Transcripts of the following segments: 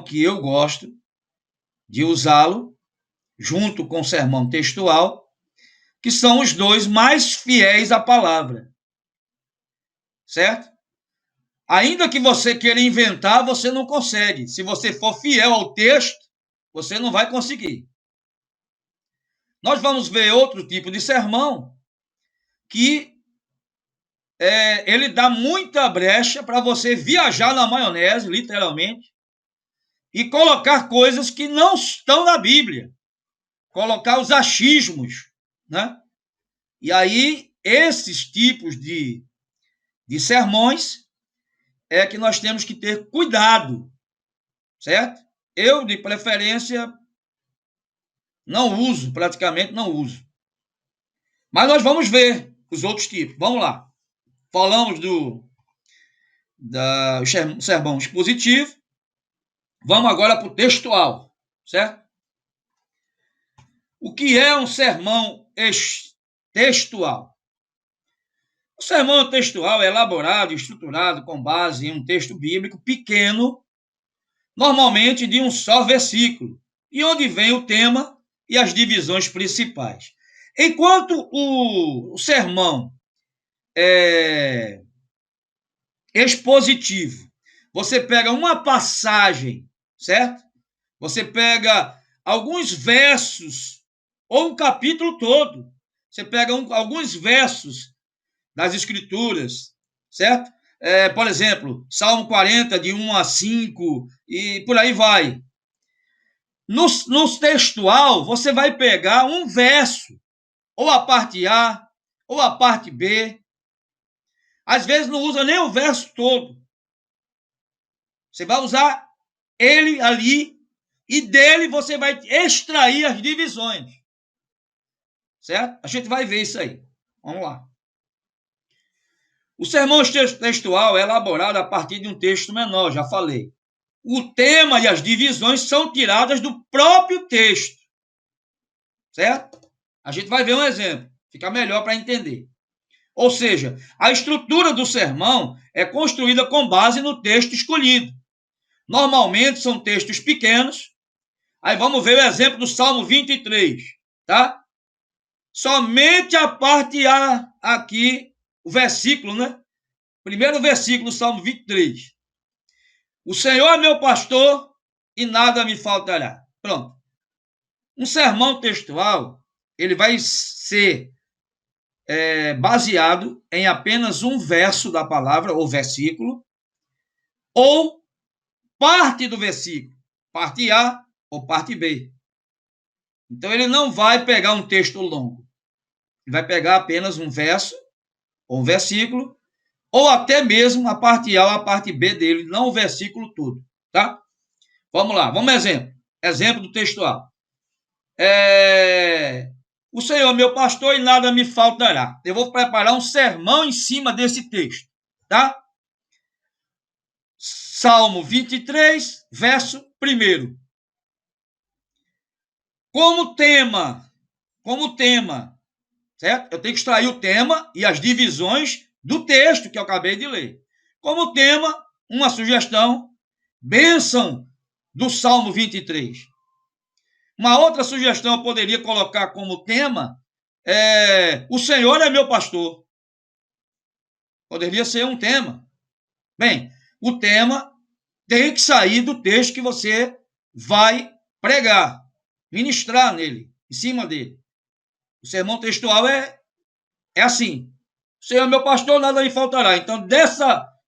que eu gosto de usá-lo junto com o sermão textual, que são os dois mais fiéis à palavra, certo? Ainda que você queira inventar, você não consegue. Se você for fiel ao texto, você não vai conseguir. Nós vamos ver outro tipo de sermão que ele dá muita brecha para você viajar na maionese, literalmente, e colocar coisas que não estão na Bíblia. Colocar os achismos, né? E aí, esses tipos de sermões é que nós temos que ter cuidado, certo? Eu, de preferência, não uso, praticamente não uso. Mas nós vamos ver os outros tipos. Vamos lá. Falamos do sermão expositivo. Vamos agora para o textual, certo? O que é um sermão textual? O sermão textual é elaborado e estruturado com base em um texto bíblico pequeno, normalmente de um só versículo, e onde vem o tema e as divisões principais. Enquanto o sermão é expositivo, você pega uma passagem, certo? Você pega alguns versos, ou um capítulo todo. Você pega alguns versos das Escrituras, certo? Por exemplo, Salmo 40, de 1 a 5, e por aí vai. No textual, você vai pegar um verso, ou a parte A, ou a parte B. Às vezes não usa nem o verso todo. Você vai usar ele ali, e dele você vai extrair as divisões. Certo? A gente vai ver isso aí. Vamos lá. O sermão textual é elaborado a partir de um texto menor, já falei. O tema e as divisões são tiradas do próprio texto. Certo? A gente vai ver um exemplo. Fica melhor para entender. Ou seja, a estrutura do sermão é construída com base no texto escolhido. Normalmente são textos pequenos. Aí vamos ver o exemplo do Salmo 23, tá? Somente a parte A aqui, o versículo, né? Primeiro versículo do Salmo 23. O Senhor é meu pastor e nada me faltará. Pronto. Um sermão textual, ele vai ser baseado em apenas um verso da palavra, ou versículo, ou parte do versículo, parte A ou parte B. Então, ele não vai pegar um texto longo. Ele vai pegar apenas um verso, ou um versículo, ou até mesmo a parte A ou a parte B dele, não o versículo todo, tá? Vamos lá, vamos exemplo. Exemplo do textual. O Senhor é meu pastor e nada me faltará. Eu vou preparar um sermão em cima desse texto, tá? Salmo 23, verso 1. Como tema, certo? Eu tenho que extrair o tema e as divisões do texto que eu acabei de ler. Como tema, uma sugestão, bênção do Salmo 23. Uma outra sugestão eu poderia colocar como tema, o Senhor é meu pastor. Poderia ser um tema. Bem, o tema tem que sair do texto que você vai pregar, ministrar nele, em cima dele. O sermão textual é assim. O Senhor é meu pastor, nada me faltará. Então,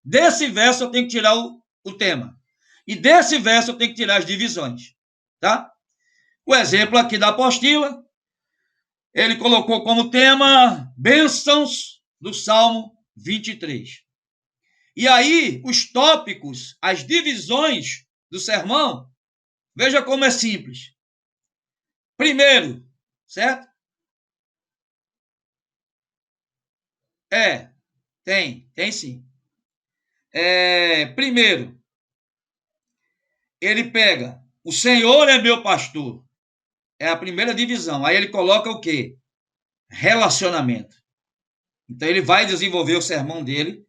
desse verso eu tenho que tirar o tema. E desse verso eu tenho que tirar as divisões. Tá? O exemplo aqui da apostila, ele colocou como tema bênçãos do Salmo 23. E aí, os tópicos, as divisões do sermão, veja como é simples. Primeiro, certo? Tem sim. Primeiro, ele pega, o Senhor é meu pastor. É a primeira divisão. Aí ele coloca o quê? Relacionamento. Então ele vai desenvolver o sermão dele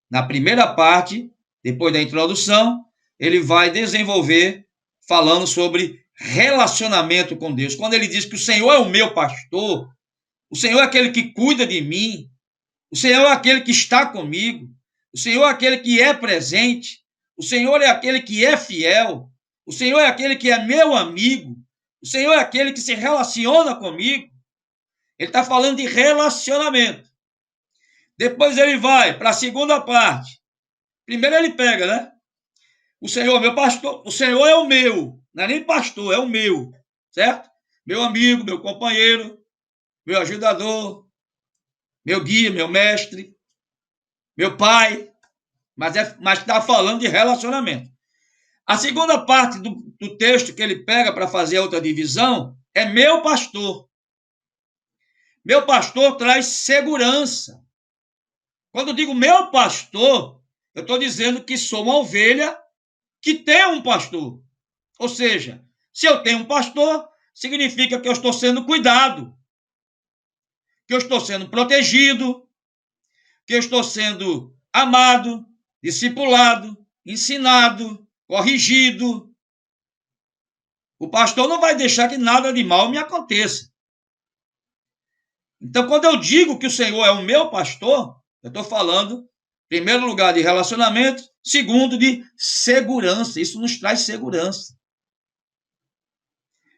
na primeira parte, depois da introdução, ele vai desenvolver falando sobre relacionamento com Deus. Quando ele diz que o Senhor é o meu pastor, o Senhor é aquele que cuida de mim, o Senhor é aquele que está comigo, o Senhor é aquele que é presente, o Senhor é aquele que é fiel, o Senhor é aquele que é meu amigo, o Senhor é aquele que se relaciona comigo. Ele está falando de relacionamento. Depois ele vai para a segunda parte. Primeiro ele pega, né? O Senhor é meu pastor, o Senhor é o meu, não é nem pastor, é o meu, certo? Meu amigo, meu companheiro, meu ajudador, meu guia, meu mestre, meu pai, mas está falando de relacionamento. A segunda parte do texto que ele pega para fazer a outra divisão é meu pastor. Meu pastor traz segurança. Quando eu digo meu pastor, eu estou dizendo que sou uma ovelha que tem um pastor. Ou seja, se eu tenho um pastor, significa que eu estou sendo cuidado, que eu estou sendo protegido, que eu estou sendo amado, discipulado, ensinado, corrigido. O pastor não vai deixar que nada de mal me aconteça. Então, quando eu digo que o Senhor é o meu pastor, eu estou falando, em primeiro lugar, de relacionamento, segundo, de segurança. Isso nos traz segurança.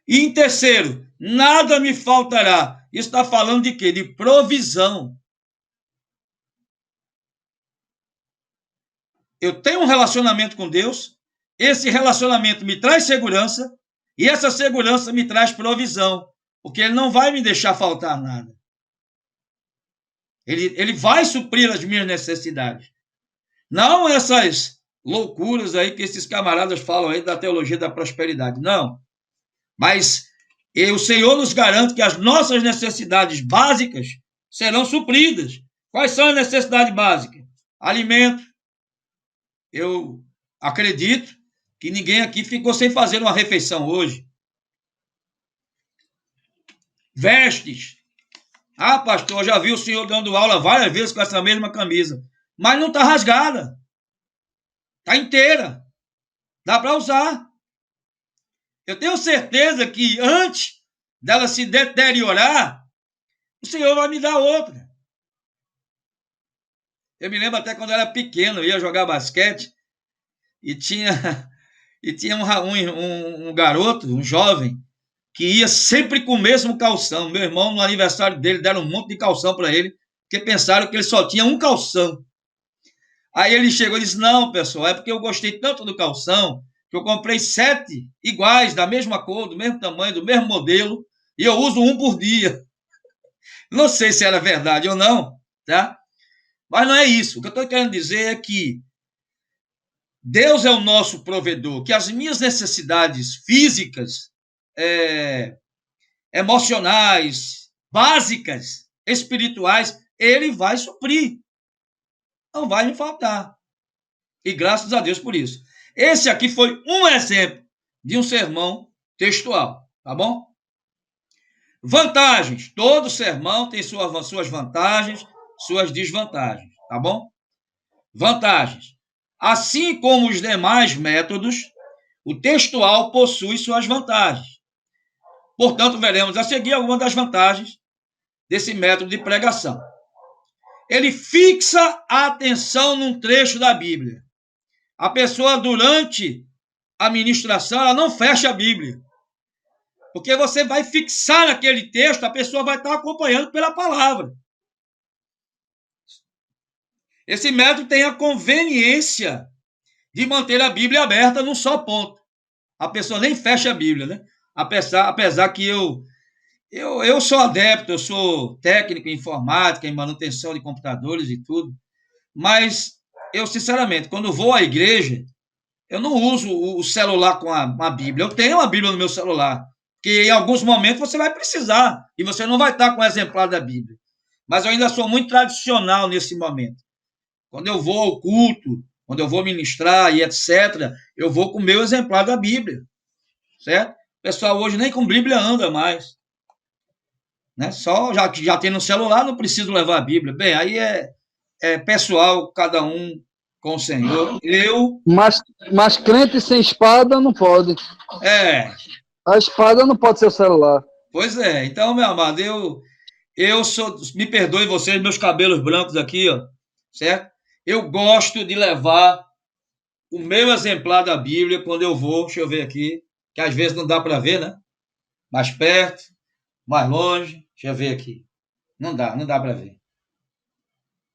E em terceiro, nada me faltará. Isso está falando de quê? De provisão. Eu tenho um relacionamento com Deus, esse relacionamento me traz segurança, e essa segurança me traz provisão, porque ele não vai me deixar faltar nada. Ele vai suprir as minhas necessidades. Não essas loucuras aí que esses camaradas falam aí da teologia da prosperidade. Não. Mas o Senhor nos garante que as nossas necessidades básicas serão supridas. Quais são as necessidades básicas? Alimento. Eu acredito que ninguém aqui ficou sem fazer uma refeição hoje. Vestes. Ah, pastor, eu já vi o senhor dando aula várias vezes com essa mesma camisa. Mas não está rasgada. Está inteira. Dá para usar. Eu tenho certeza que antes dela se deteriorar, o Senhor vai me dar outra. Eu me lembro até quando eu era pequeno, eu ia jogar basquete e tinha um garoto, um jovem, que ia sempre com o mesmo calção. Meu irmão, no aniversário dele, deram um monte de calção para ele, porque pensaram que ele só tinha um calção. Aí ele chegou e disse, não, pessoal, é porque eu gostei tanto do calção que eu comprei 7 iguais, da mesma cor, do mesmo tamanho, do mesmo modelo, e eu uso um por dia. Não sei se era verdade ou não, tá? Mas não é isso. O que eu estou querendo dizer é que Deus é o nosso provedor, que as minhas necessidades físicas, emocionais, básicas, espirituais, Ele vai suprir. Não vai me faltar. E graças a Deus por isso. Esse aqui foi um exemplo de um sermão textual, tá bom? Vantagens. Todo sermão tem suas vantagens, suas desvantagens, tá bom? Vantagens. Assim como os demais métodos, o textual possui suas vantagens. Portanto, veremos a seguir algumas das vantagens desse método de pregação. Ele fixa a atenção num trecho da Bíblia. A pessoa, durante a ministração, ela não fecha a Bíblia. Porque você vai fixar naquele texto, a pessoa vai estar acompanhando pela palavra. Esse método tem a conveniência de manter a Bíblia aberta num só ponto. A pessoa nem fecha a Bíblia, né? Apesar que eu sou adepto, eu sou técnico em informática, em manutenção de computadores e tudo, mas eu, sinceramente, quando vou à igreja, eu não uso o celular com a Bíblia. Eu tenho a Bíblia no meu celular, que em alguns momentos você vai precisar, e você não vai estar com o exemplar da Bíblia. Mas eu ainda sou muito tradicional nesse momento. Quando eu vou ao culto, quando eu vou ministrar e etc., eu vou com o meu exemplar da Bíblia, certo? O pessoal hoje nem com Bíblia anda mais. Né? Só já tem no celular, não preciso levar a Bíblia. Bem, aí é pessoal, cada um com o Senhor. Mas crente sem espada não pode. É, A espada não pode ser o celular. pois é. Então, meu amado, eu sou, me perdoe vocês, meus cabelos brancos aqui, ó, certo? Eu gosto de levar o meu exemplar da Bíblia quando eu vou, deixa eu ver aqui, que às vezes não dá para ver, né? Mais perto, mais longe, deixa eu ver aqui. Não dá para ver.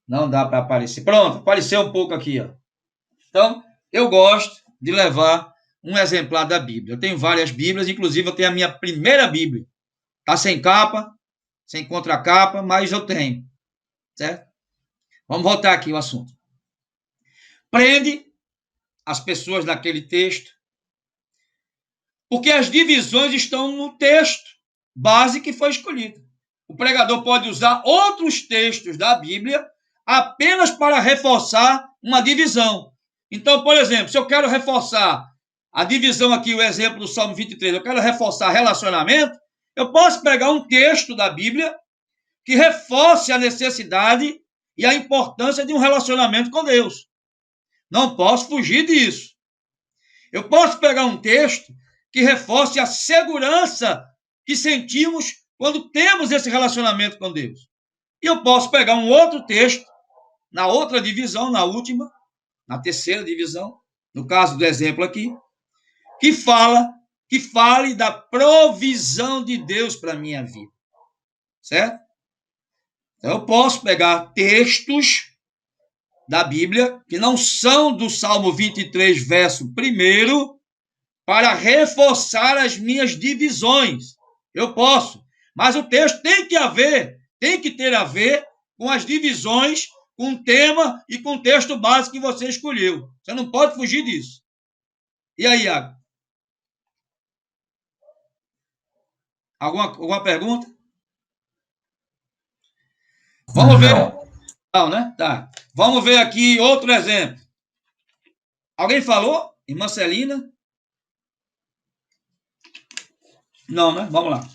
Não dá para aparecer. Pronto, apareceu um pouco aqui, ó. Então, eu gosto de levar um exemplar da Bíblia. Eu tenho várias Bíblias, inclusive eu tenho a minha primeira Bíblia. Tá sem capa, sem contracapa, mas eu tenho, certo? Vamos voltar aqui ao assunto. Prende as pessoas naquele texto, porque as divisões estão no texto base que foi escolhido. O pregador pode usar outros textos da Bíblia apenas para reforçar uma divisão. Então, por exemplo, se eu quero reforçar a divisão aqui, o exemplo do Salmo 23, eu quero reforçar relacionamento, eu posso pegar um texto da Bíblia que reforce a necessidade e a importância de um relacionamento com Deus. Não posso fugir disso. Eu posso pegar um texto que reforce a segurança que sentimos quando temos esse relacionamento com Deus. E eu posso pegar um outro texto, na outra divisão, na última, na terceira divisão, no caso do exemplo aqui, que fale da provisão de Deus para a minha vida. Certo? Então, eu posso pegar textos da Bíblia que não são do Salmo 23, verso 1, para reforçar as minhas divisões. Eu posso, mas o texto tem que ter a ver com as divisões, com o tema e com o texto básico que você escolheu. Você não pode fugir disso. E aí, Iago? Alguma pergunta? Vamos ver. Não, né? Tá. Vamos ver aqui outro exemplo. Alguém falou? Irmã Celina? Não, né? Vamos lá.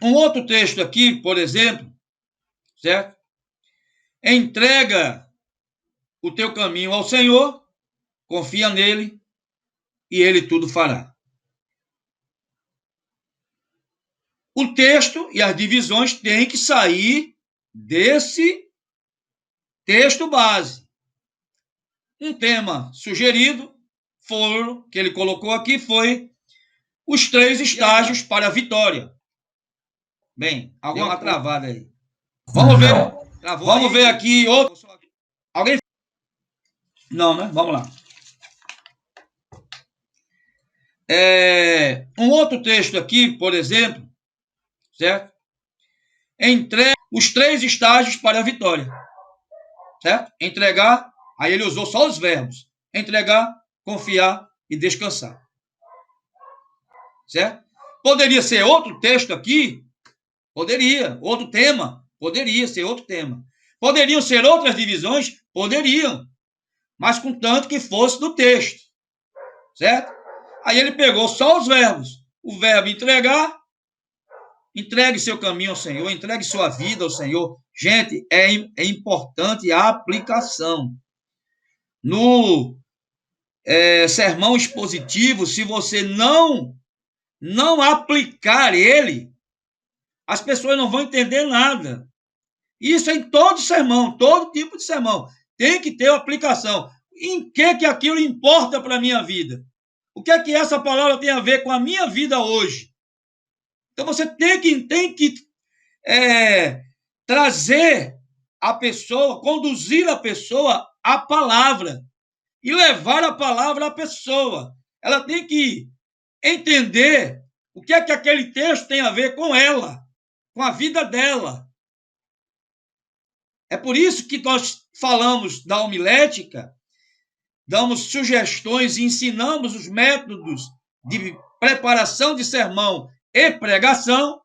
Um outro texto aqui, por exemplo, certo? Entrega o teu caminho ao Senhor, confia nele e ele tudo fará. O texto e as divisões têm que sair desse texto base. Um tema sugerido, que ele colocou aqui, foi os 3 estágios para a vitória. Bem, alguma travada aí. Vamos ver. Vamos ver aqui outro. Alguém? Não, né? Vamos lá. Um outro texto aqui, por exemplo, certo? Entrega os 3 estágios para a vitória. Certo? Entregar, aí ele usou só os verbos. Entregar, confiar e descansar. Certo? Poderia ser outro texto aqui? Poderia. Outro tema? Poderia ser outro tema. Poderiam ser outras divisões? Poderiam. Mas contanto que fosse do texto. Certo? Aí ele pegou só os verbos. O verbo entregar, entregue seu caminho ao Senhor, entregue sua vida ao Senhor. Gente, é importante a aplicação. No sermão expositivo, se você não aplicar ele, as pessoas não vão entender nada. Isso é em todo sermão, todo tipo de sermão. Tem que ter aplicação. Em que aquilo importa para a minha vida? O que é que essa palavra tem a ver com a minha vida hoje? Então você tem que trazer a pessoa, conduzir a pessoa à palavra e levar a palavra à pessoa. Ela tem que entender o que é que aquele texto tem a ver com ela, com a vida dela. É por isso que nós falamos da homilética, damos sugestões e ensinamos os métodos de preparação de sermão e pregação.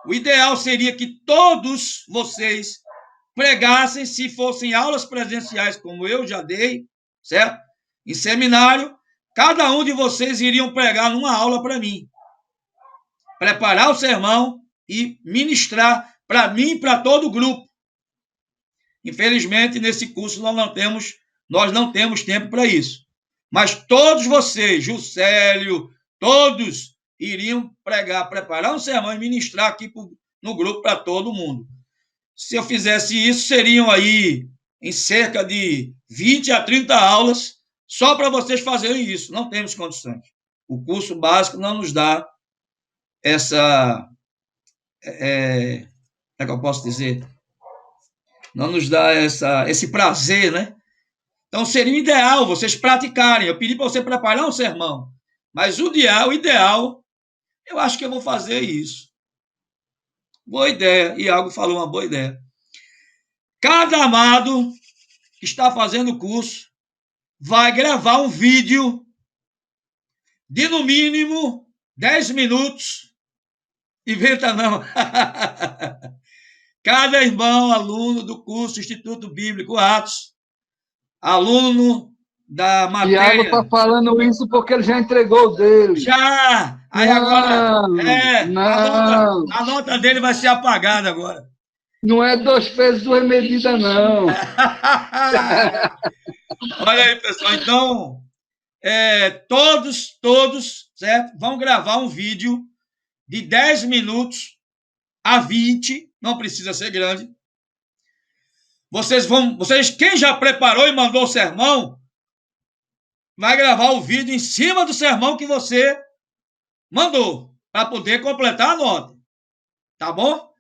O ideal seria que todos vocês pregassem, se fossem aulas presenciais, como eu já dei, certo? Em seminário, cada um de vocês iriam pregar numa aula para mim. Preparar o sermão e ministrar para mim e para todo o grupo. Infelizmente, nesse curso nós não temos tempo para isso. Mas todos vocês, Juscelio, todos iriam preparar um sermão e ministrar aqui no grupo para todo mundo. Se eu fizesse isso, seriam aí em cerca de 20 a 30 aulas só para vocês fazerem isso. Não temos condições. O curso básico não nos dá essa... como é que eu posso dizer? Não nos dá esse prazer, né? Então, seria ideal vocês praticarem. Eu pedi para você preparar um sermão. Mas o ideal, eu acho que eu vou fazer isso. Boa ideia. Iago falou uma boa ideia. Cada amado que está fazendo o curso vai gravar um vídeo de, no mínimo, 10 minutos. Inventa não. Cada irmão, aluno do curso Instituto Bíblico Atos, aluno da matéria... Tiago está falando isso porque ele já entregou o dele. Já! Aí não, agora... não. A nota dele vai ser apagada agora. Não é 2 pesos, 2 medidas, não. Olha aí, pessoal. Então, todos, certo? Vão gravar um vídeo de 10 minutos a 20, não precisa ser grande. Quem já preparou e mandou o sermão, vai gravar o vídeo em cima do sermão que você mandou, para poder completar a nota. Tá bom?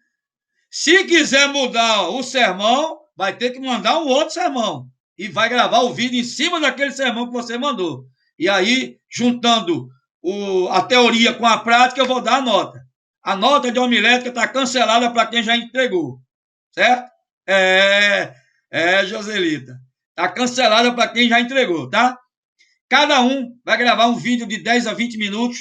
Se quiser mudar o sermão, vai ter que mandar um outro sermão. E vai gravar o vídeo em cima daquele sermão que você mandou. E aí, juntando a teoria com a prática, eu vou dar a nota. A nota de homilética está cancelada para quem já entregou. Certo? Joselita. Está cancelada para quem já entregou, tá? Cada um vai gravar um vídeo de 10 a 20 minutos.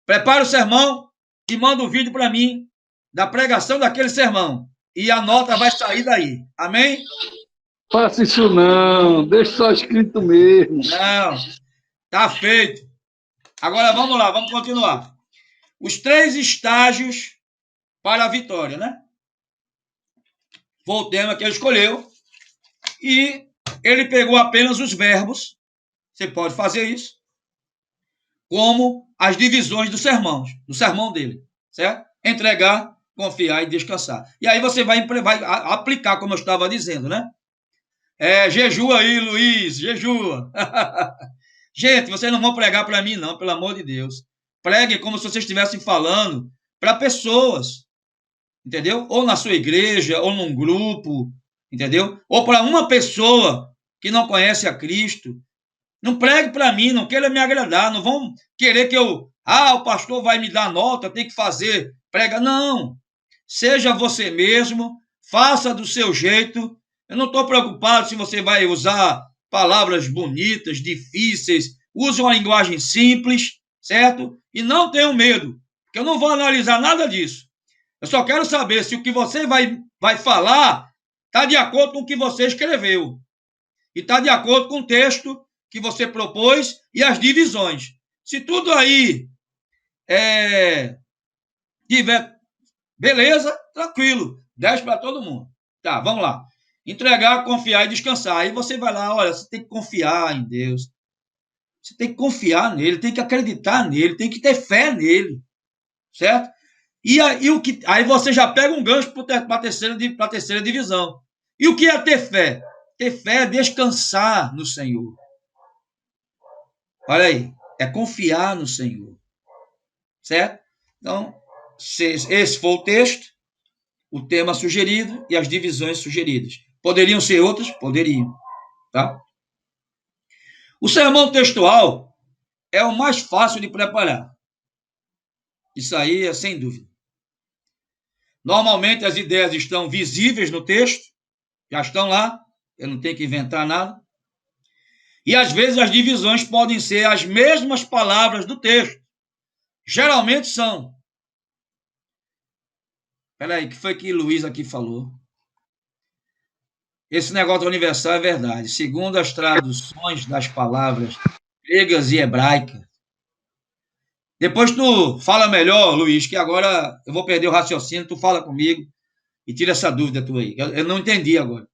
Prepara o sermão e manda o vídeo para mim da pregação daquele sermão. E a nota vai sair daí. Amém? Faça isso não. Deixa só escrito mesmo. Não. Tá feito. Agora vamos lá, vamos continuar. Os 3 estágios para a vitória, né? Foi o tema que ele escolheu. E ele pegou apenas os verbos. Você pode fazer isso. Como as divisões do sermão dele. Certo? Entregar, confiar e descansar. E aí você vai aplicar, como eu estava dizendo, né? Jejua aí, Luiz, jejua. Gente, vocês não vão pregar para mim, não, pelo amor de Deus. Pregue como se vocês estivessem falando para pessoas, entendeu? Ou na sua igreja, ou num grupo, entendeu? Ou para uma pessoa que não conhece a Cristo. Não pregue para mim, não queira me agradar, não vão querer que o pastor vai me dar nota, tem que fazer, prega. Não, seja você mesmo, faça do seu jeito. Eu não estou preocupado se você vai usar palavras bonitas, difíceis, use uma linguagem simples, certo? E não tenham medo, porque eu não vou analisar nada disso. Eu só quero saber se o que você vai falar está de acordo com o que você escreveu e está de acordo com o texto que você propôs e as divisões. Se tudo aí tiver beleza, tranquilo, 10 para todo mundo. Tá, vamos lá. Entregar, confiar e descansar. Aí você vai lá, olha, você tem que confiar em Deus. Você tem que confiar nele, tem que acreditar nele, tem que ter fé nele. Certo? Aí você já pega um gancho para a terceira divisão. E o que é ter fé? Ter fé é descansar no Senhor. Olha aí, é confiar no Senhor. Certo? Então, esse foi o texto, o tema sugerido e as divisões sugeridas. Poderiam ser outras? Poderiam. Tá? O sermão textual é o mais fácil de preparar. Isso aí é sem dúvida. Normalmente as ideias estão visíveis no texto, já estão lá, eu não tenho que inventar nada. E às vezes as divisões podem ser as mesmas palavras do texto. Geralmente são. Espera aí, o que foi que Luiz aqui falou? Esse negócio universal é verdade. Segundo as traduções das palavras gregas e hebraicas. Depois tu fala melhor, Luiz, que agora eu vou perder o raciocínio, tu fala comigo e tira essa dúvida tua aí. Eu não entendi agora.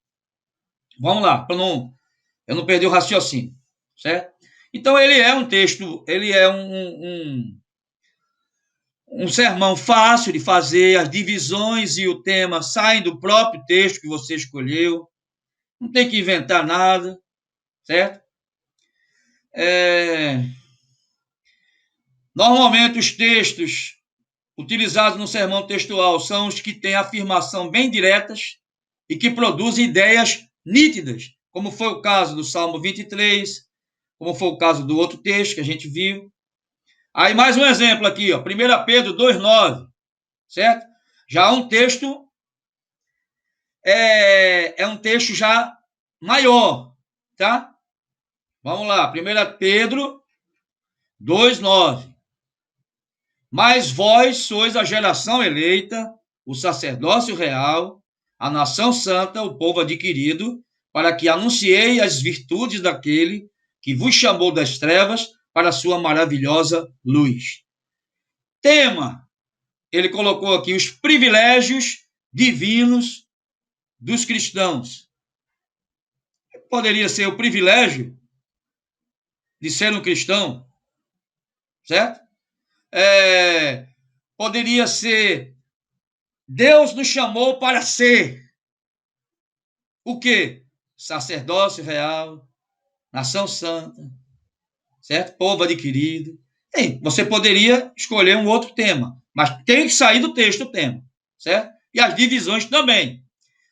Vamos lá, para eu não perder o raciocínio, certo? Então, ele é um texto, ele é um sermão fácil de fazer, as divisões e o tema saem do próprio texto que você escolheu, não tem que inventar nada, certo? Normalmente, os textos utilizados no sermão textual são os que têm afirmação bem diretas e que produzem ideias nítidas, como foi o caso do Salmo 23, como foi o caso do outro texto que a gente viu. Aí, mais um exemplo aqui, ó, 1 Pedro 2,9, certo? Já um texto, é um texto já maior, tá? Vamos lá, 1 Pedro 2,9. Mas vós sois a geração eleita, o sacerdócio real, a nação santa, o povo adquirido, para que anunciei as virtudes daquele que vos chamou das trevas para a sua maravilhosa luz. Tema, ele colocou aqui os privilégios divinos dos cristãos. Poderia ser o privilégio de ser um cristão, certo? Poderia ser Deus nos chamou para ser o quê? Sacerdócio real, nação santa, certo? Povo adquirido. Você poderia escolher um outro tema, mas tem que sair do texto o tema, certo? E as divisões também.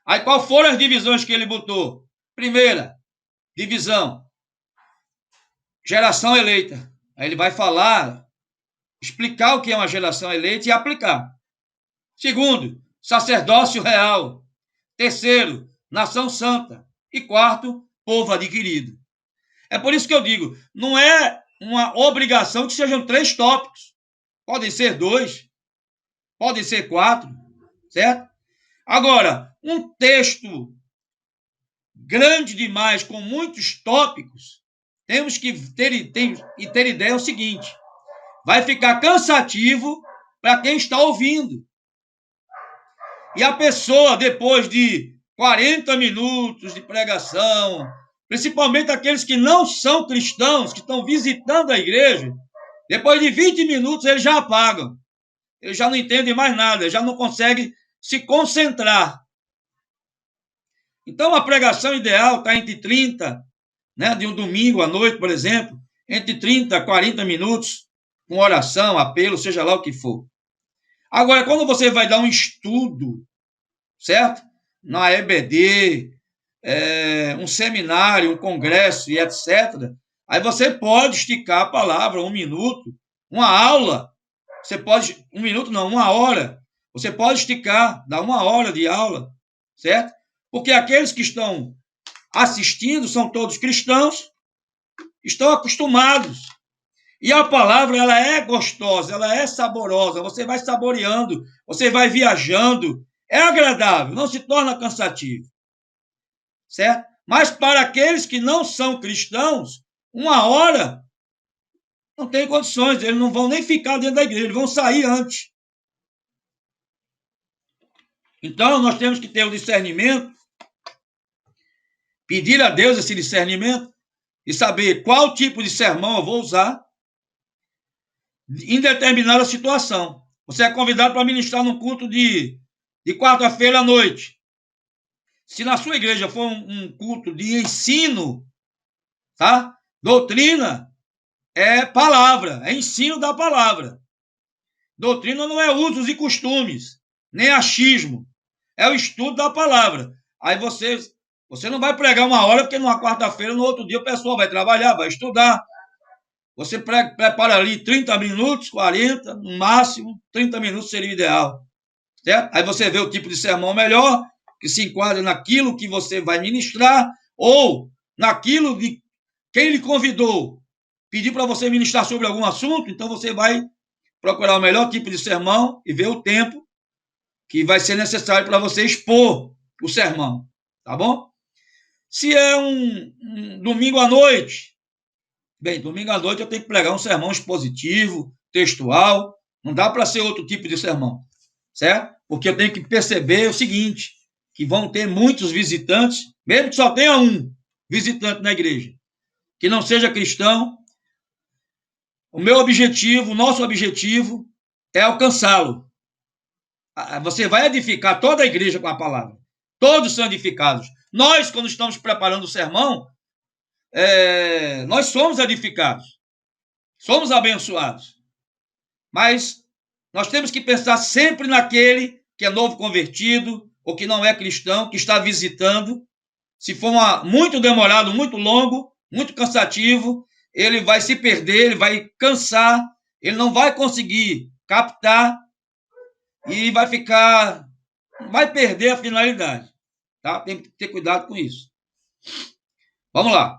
Aí, qual foram as divisões que ele botou? Primeira divisão, geração eleita. Aí ele vai falar, explicar o que é uma geração eleita e aplicar. Segundo, sacerdócio real. Terceiro, nação santa. E quarto, povo adquirido. É por isso que eu digo, não é uma obrigação que sejam 3 tópicos. Podem ser 2, podem ser 4, certo? Agora, um texto grande demais, com muitos tópicos, temos que ter ideia o seguinte, vai ficar cansativo para quem está ouvindo. E a pessoa, depois de 40 minutos de pregação, principalmente aqueles que não são cristãos, que estão visitando a igreja, depois de 20 minutos eles já apagam. Eles já não entendem mais nada, eles já não conseguem se concentrar. Então, a pregação ideal está entre 30, né, de um domingo à noite, por exemplo, entre 30 a 40 minutos, com oração, apelo, seja lá o que for. Agora, quando você vai dar um estudo, certo? Na EBD, um seminário, um congresso e etc., aí você pode esticar a palavra 1 minuto, uma aula, você pode, 1 minuto não, 1 hora, você pode esticar, dar 1 hora de aula, certo? Porque aqueles que estão assistindo são todos cristãos, estão acostumados. E a palavra, ela é gostosa, ela é saborosa, você vai saboreando, você vai viajando, é agradável, não se torna cansativo, certo? Mas para aqueles que não são cristãos, 1 hora não tem condições, eles não vão nem ficar dentro da igreja, eles vão sair antes. Então, nós temos que ter o discernimento, pedir a Deus esse discernimento e saber qual tipo de sermão eu vou usar em determinada situação. Você é convidado para ministrar num culto de quarta-feira à noite. Se na sua igreja for um culto de ensino, tá? Doutrina é palavra, é ensino da palavra. Doutrina não é usos e costumes, nem achismo. É o estudo da palavra. Aí você não vai pregar 1 hora, porque numa quarta-feira, no outro dia, o pessoal vai trabalhar, vai estudar. Você prepara ali 30 minutos, 40, no máximo, 30 minutos seria o ideal. Certo? Aí você vê o tipo de sermão melhor, que se enquadra naquilo que você vai ministrar, ou naquilo de quem lhe convidou, pedir para você ministrar sobre algum assunto, então você vai procurar o melhor tipo de sermão e ver o tempo que vai ser necessário para você expor o sermão, tá bom? Se é um domingo à noite, bem, domingo à noite eu tenho que pregar um sermão expositivo, textual, não dá para ser outro tipo de sermão, certo? Porque eu tenho que perceber o seguinte, que vão ter muitos visitantes, mesmo que só tenha um visitante na igreja, que não seja cristão, o meu objetivo, o nosso objetivo é alcançá-lo. Você vai edificar toda a igreja com a palavra. Todos são edificados. Nós, quando estamos preparando o sermão, nós somos edificados. Somos abençoados. Mas nós temos que pensar sempre naquele que é novo convertido ou que não é cristão, que está visitando. Se for muito demorado, muito longo, muito cansativo, ele vai se perder, ele vai cansar, ele não vai conseguir captar e vai perder a finalidade. Tá? Tem que ter cuidado com isso. Vamos lá.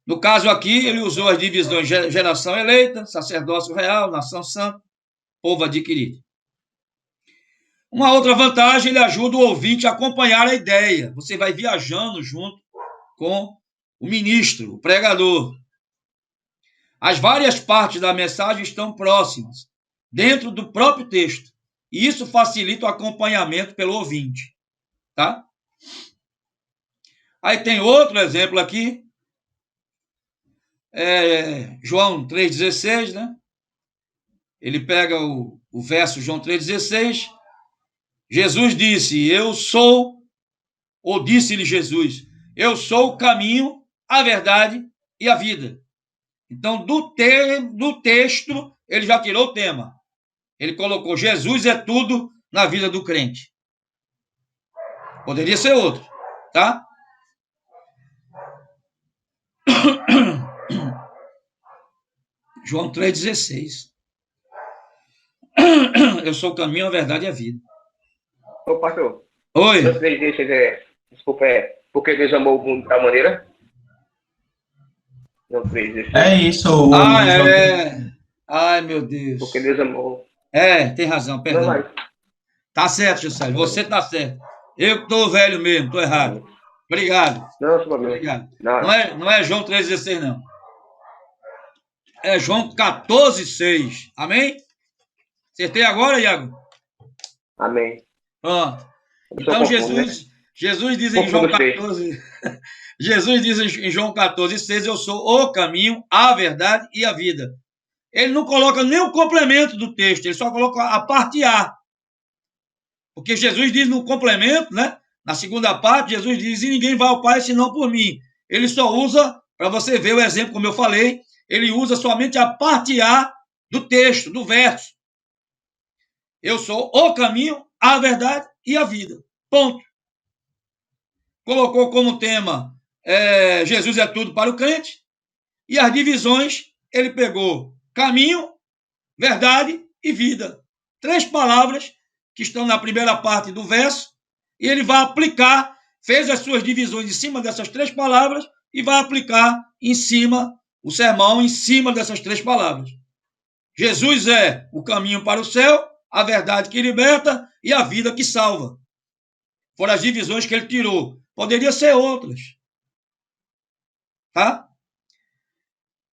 No caso aqui, ele usou as divisões geração eleita, sacerdócio real, nação santa, povo adquirido. Uma outra vantagem, ele ajuda o ouvinte a acompanhar a ideia. Você vai viajando junto com o ministro, o pregador. As várias partes da mensagem estão próximas, dentro do próprio texto. E isso facilita o acompanhamento pelo ouvinte. Tá? Aí tem outro exemplo aqui. João 3,16, né? Ele pega o verso João 3,16. Jesus disse, ou disse-lhe Jesus, eu sou o caminho, a verdade e a vida. Então, do texto, ele já tirou o tema. Ele colocou, Jesus é tudo na vida do crente. Poderia ser outro, tá? João 3,16. Eu sou o caminho, a verdade e a vida. Ô, pastor. Oi. Desculpa, porque Deus amou o mundo de tal maneira? João 3,16. É isso. Ai, meu Deus. Porque Deus amou. Tem razão, perdão. Tá certo, José. Você tá certo. Eu que tô velho mesmo, tô errado. Obrigado. Não, problema. Obrigado. Não é João 3,16, não. É João 14,6. Amém? Acertei agora, Iago? Amém. Pronto. Então, Jesus diz em João 14... Jesus diz em João 14,6, eu sou o caminho, a verdade e a vida. Ele não coloca nem o complemento do texto, ele só coloca a parte A. Porque Jesus diz no complemento, né? Na segunda parte, Jesus diz, e ninguém vai ao Pai senão por mim. Ele só usa, para você ver o exemplo, como eu falei, ele usa somente a parte A do texto, do verso. Eu sou o caminho, a verdade e a vida. Ponto. Colocou como tema Jesus é tudo para o crente. E as divisões, ele pegou caminho, verdade e vida. 3 palavras que estão na primeira parte do verso, e ele vai aplicar, fez as suas divisões em cima dessas 3 palavras e vai aplicar em cima, o sermão em cima dessas 3 palavras. Jesus é o caminho para o céu, a verdade que liberta e a vida que salva. Foram as divisões que ele tirou. Poderia ser outras. Tá?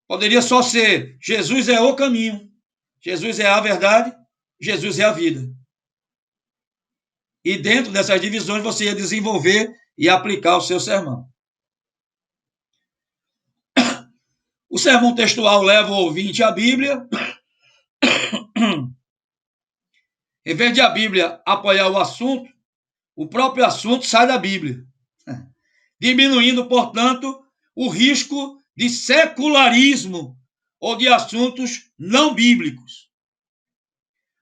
Poderia só ser Jesus é o caminho, Jesus é a verdade, Jesus é a vida. E dentro dessas divisões você ia desenvolver e aplicar o seu sermão. O sermão textual leva o ouvinte à Bíblia. Em vez de a Bíblia apoiar o assunto, o próprio assunto sai da Bíblia, diminuindo, portanto, o risco de secularismo ou de assuntos não bíblicos.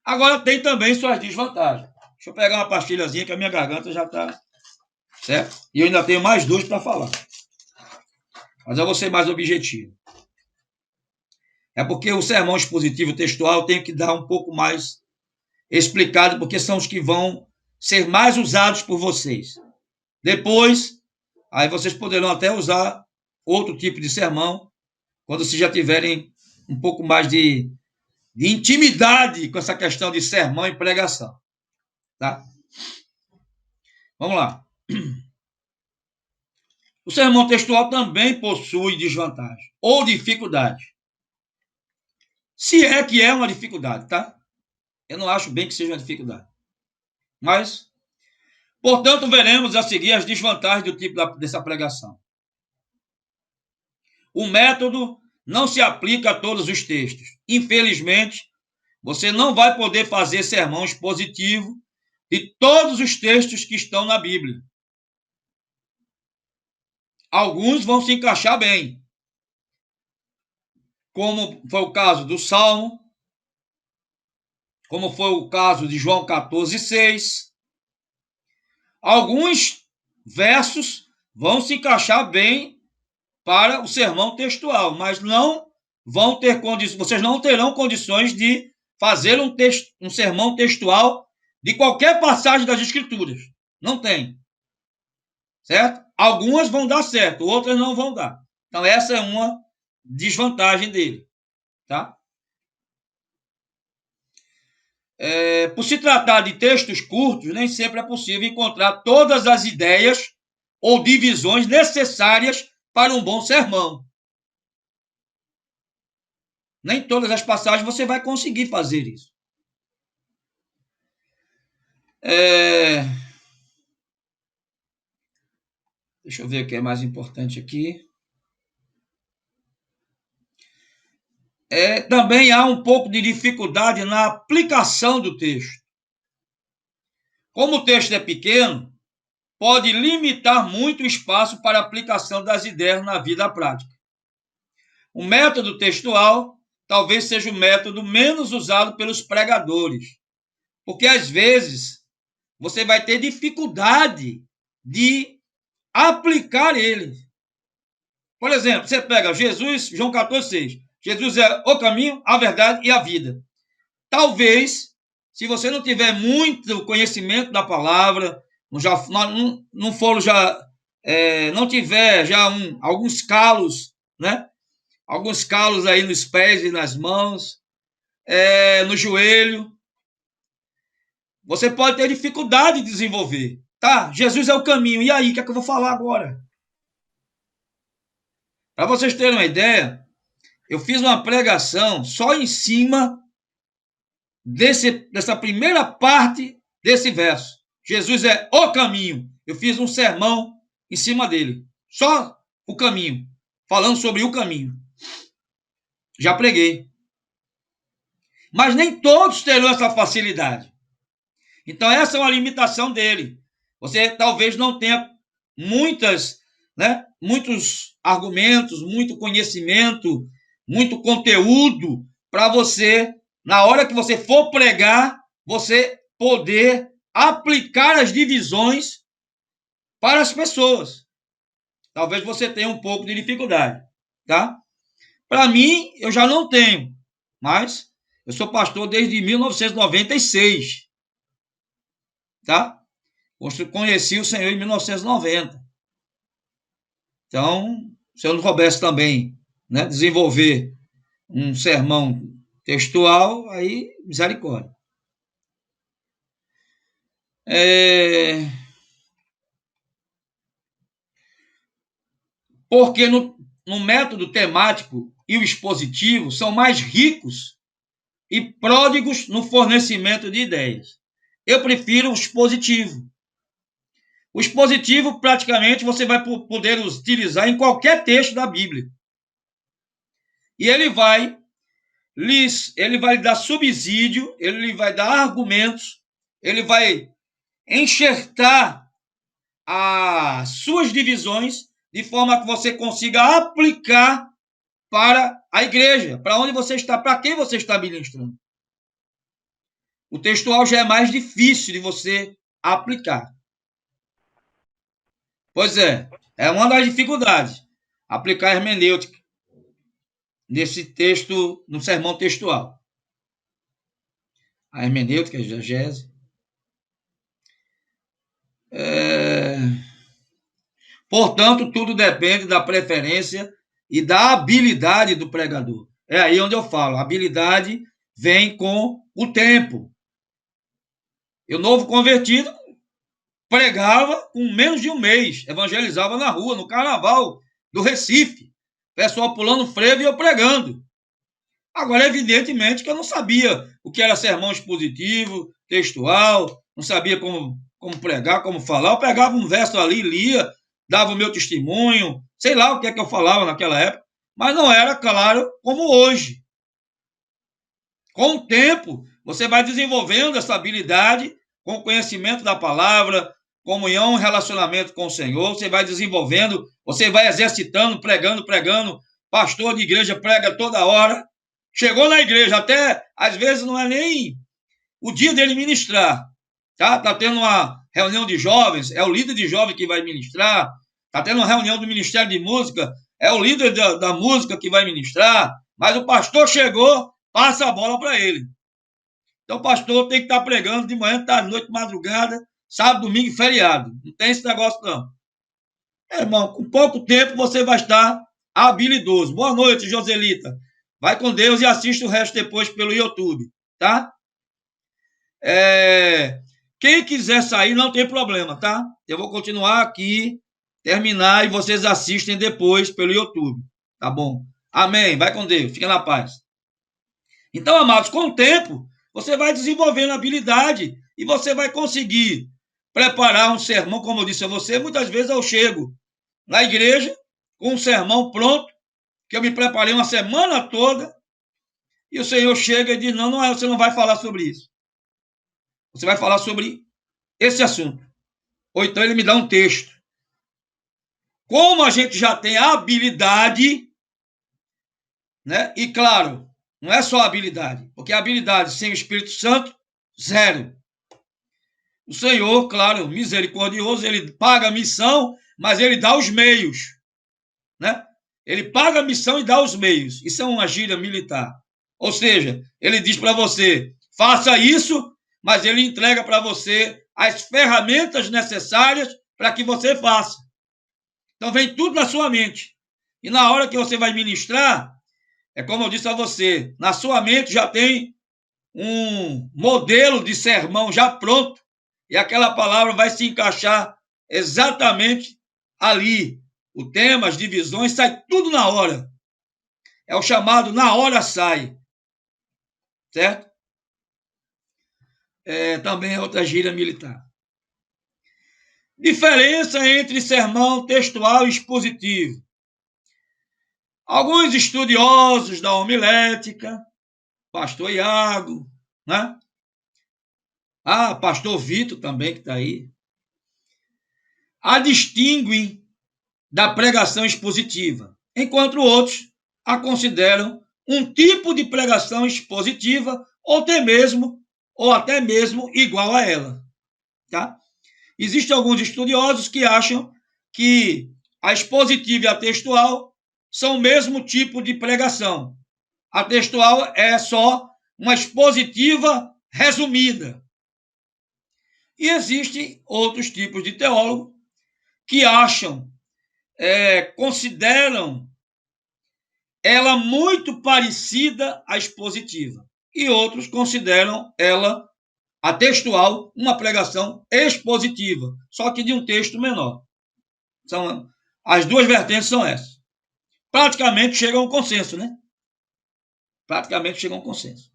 Agora tem também suas desvantagens. Deixa eu pegar uma pastilhazinha que a minha garganta já está certo? E eu ainda tenho mais 2 para falar. Mas eu vou ser mais objetivo. É porque o sermão expositivo textual tem que dar um pouco mais explicado, porque são os que vão ser mais usados por vocês. Depois, aí vocês poderão até usar outro tipo de sermão, quando vocês já tiverem um pouco mais de intimidade com essa questão de sermão e pregação. Tá? Vamos lá. O sermão textual também possui desvantagem ou dificuldade. Se é que é uma dificuldade, tá? Eu não acho bem que seja uma dificuldade. Mas Portanto, veremos a seguir as desvantagens do tipo dessa pregação. O método não se aplica a todos os textos. Infelizmente, você não vai poder fazer sermão expositivo de todos os textos que estão na Bíblia. Alguns vão se encaixar bem, como foi o caso do Salmo, como foi o caso de João 14:6. Alguns versos vão se encaixar bem para o sermão textual, mas não vão ter condições, vocês não terão condições de fazer um sermão textual de qualquer passagem das Escrituras. Não tem. Certo? Algumas vão dar certo, outras não vão dar. Então, essa é uma desvantagem dele. Tá? Por se tratar de textos curtos, nem sempre é possível encontrar todas as ideias ou divisões necessárias para um bom sermão. Nem todas as passagens você vai conseguir fazer isso. Deixa eu ver o que é mais importante aqui. Também há um pouco de dificuldade na aplicação do texto. Como o texto é pequeno, pode limitar muito o espaço para a aplicação das ideias na vida prática. O método textual talvez seja o método menos usado pelos pregadores, porque às vezes você vai ter dificuldade de aplicar ele. Por exemplo, você pega Jesus, João 14:6. Jesus é o caminho, a verdade e a vida. Talvez, se você não tiver muito conhecimento da palavra, não tiver já alguns calos, né? Alguns calos aí nos pés e nas mãos, no joelho, você pode ter dificuldade de desenvolver. Tá, Jesus é o caminho. E aí, o que é que eu vou falar agora? Para vocês terem uma ideia, eu fiz uma pregação só em cima dessa primeira parte desse verso. Jesus é o caminho. Eu fiz um sermão em cima dele. Só o caminho. Falando sobre o caminho. Já preguei. Mas nem todos terão essa facilidade. Então, essa é uma limitação dele. Você talvez não tenha muitos argumentos, muito conhecimento, muito conteúdo para você, na hora que você for pregar, você poder aplicar as divisões para as pessoas. Talvez você tenha um pouco de dificuldade, tá? Para mim, eu já não tenho, mas eu sou pastor desde 1996, tá? Conheci o Senhor em 1990. Então, se eu não soubesse também, né, desenvolver um sermão textual, aí misericórdia. Porque no método temático e o expositivo são mais ricos e pródigos no fornecimento de ideias. Eu prefiro o expositivo. O expositivo, praticamente, você vai poder utilizar em qualquer texto da Bíblia. E ele vai dar subsídio, ele vai dar argumentos, ele vai enxertar as suas divisões de forma que você consiga aplicar para a igreja, para onde você está, para quem você está ministrando. O textual já é mais difícil de você aplicar. Pois é uma das dificuldades, aplicar a hermenêutica nesse texto, no sermão textual. A hermenêutica, a exegese. Portanto, tudo depende da preferência e da habilidade do pregador. É aí onde eu falo, a habilidade vem com o tempo. Eu, novo convertido, pregava com menos de um mês, evangelizava na rua, no carnaval do Recife, pessoal pulando frevo e eu pregando. Agora, evidentemente, que eu não sabia o que era sermão expositivo, textual, não sabia como como pregar, como falar. Eu pegava um verso ali, lia, dava o meu testemunho, sei lá o que é que eu falava naquela época, mas não era, claro, como hoje. Com o tempo, você vai desenvolvendo essa habilidade com o conhecimento da palavra, comunhão, relacionamento com o Senhor, você vai desenvolvendo, você vai exercitando, pregando. Pastor de igreja prega toda hora. Chegou na igreja, até às vezes não é nem o dia dele ministrar. Tá tendo uma reunião de jovens, é o líder de jovens que vai ministrar. Tá tendo uma reunião do Ministério de Música, é o líder da música que vai ministrar. Mas o pastor chegou, passa a bola para ele. Então o pastor tem que estar pregando de manhã, tarde, noite, madrugada, sábado, domingo e feriado. Não tem esse negócio, não. Irmão, com pouco tempo você vai estar habilidoso. Boa noite, Joselita. Vai com Deus e assiste o resto depois pelo YouTube, tá? Quem quiser sair, não tem problema, tá? Eu vou continuar aqui, terminar e vocês assistem depois pelo YouTube, tá bom? Amém. Vai com Deus. Fica na paz. Então, amados, com o tempo, você vai desenvolvendo habilidade e você vai conseguir preparar um sermão, como eu disse a você. Muitas vezes eu chego na igreja com um sermão pronto, que eu me preparei uma semana toda, e o Senhor chega e diz, não, você não vai falar sobre isso. Você vai falar sobre esse assunto. Ou então ele me dá um texto. Como a gente já tem a habilidade, né? E claro, não é só habilidade, porque a habilidade sem o Espírito Santo, zero. O Senhor, claro, misericordioso, ele paga a missão, mas ele dá os meios, né? Ele paga a missão e dá os meios. Isso é uma gíria militar. Ou seja, ele diz para você, faça isso, mas ele entrega para você as ferramentas necessárias para que você faça. Então vem tudo na sua mente. E na hora que você vai ministrar, é como eu disse a você, na sua mente já tem um modelo de sermão já pronto, e aquela palavra vai se encaixar exatamente ali. O tema, as divisões, sai tudo na hora. É o chamado na hora sai. Certo? Também é outra gíria militar. Diferença entre sermão textual e expositivo. Alguns estudiosos da homilética, pastor Iago, né? Pastor Vitor também, que está aí, a distinguem da pregação expositiva, enquanto outros a consideram um tipo de pregação expositiva ou até mesmo igual a ela. Tá? Existem alguns estudiosos que acham que a expositiva e a textual são o mesmo tipo de pregação. A textual é só uma expositiva resumida. E existem outros tipos de teólogos que consideram ela muito parecida à expositiva. E outros consideram ela, a textual, uma pregação expositiva, só que de um texto menor. As duas vertentes são essas. Praticamente chegam a um consenso, né? Praticamente chegam a um consenso.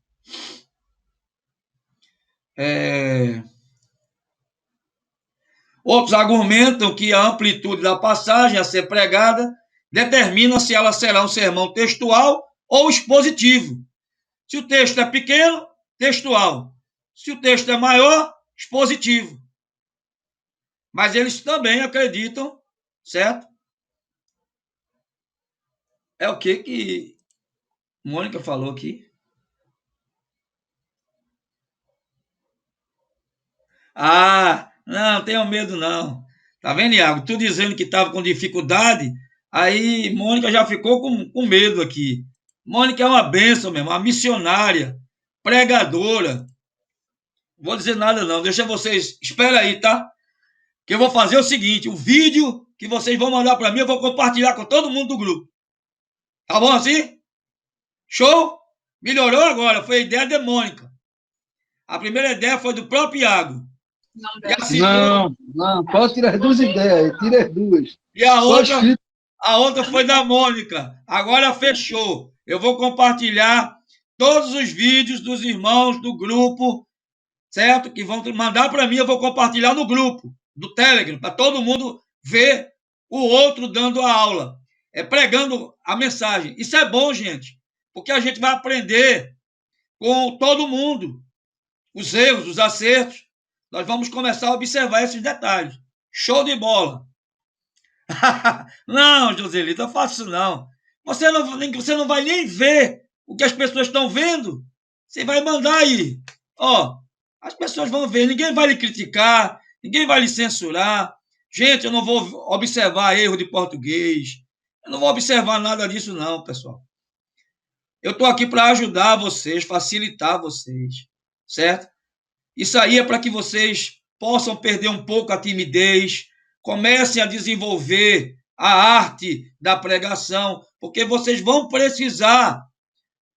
Outros argumentam que a amplitude da passagem a ser pregada determina se ela será um sermão textual ou expositivo. Se o texto é pequeno, textual. Se o texto é maior, expositivo. Mas eles também acreditam, certo? É o que Mônica falou aqui. Não tenho medo não. Tá vendo, Iago? Tu dizendo que estava com dificuldade, aí Mônica já ficou com medo aqui. Mônica é uma bênção mesmo, uma missionária, pregadora. Não vou dizer nada não, deixa vocês, espera aí, tá? Que eu vou fazer o seguinte, o vídeo que vocês vão mandar para mim, eu vou compartilhar com todo mundo do grupo. Tá bom assim? Show? Melhorou agora, foi a ideia de Mônica. A primeira ideia foi do próprio Iago. Não, pode tirar as duas ideias, tira as duas. E a outra foi da Mônica. Agora fechou. Eu vou compartilhar todos os vídeos dos irmãos do grupo, certo? Que vão mandar para mim, eu vou compartilhar no grupo do Telegram, para todo mundo ver o outro dando a aula, pregando a mensagem. Isso é bom, gente, porque a gente vai aprender com todo mundo os erros, os acertos. Nós vamos começar a observar esses detalhes. Show de bola! Não, Joselito, eu faço isso não. Você não vai nem ver o que as pessoas estão vendo. Você vai mandar aí. Ó, as pessoas vão ver, ninguém vai lhe criticar, ninguém vai lhe censurar. Gente, eu não vou observar erro de português. Eu não vou observar nada disso não, pessoal. Eu estou aqui para ajudar vocês, facilitar vocês, certo? Isso aí é para que vocês possam perder um pouco a timidez, comecem a desenvolver a arte da pregação, porque vocês vão precisar,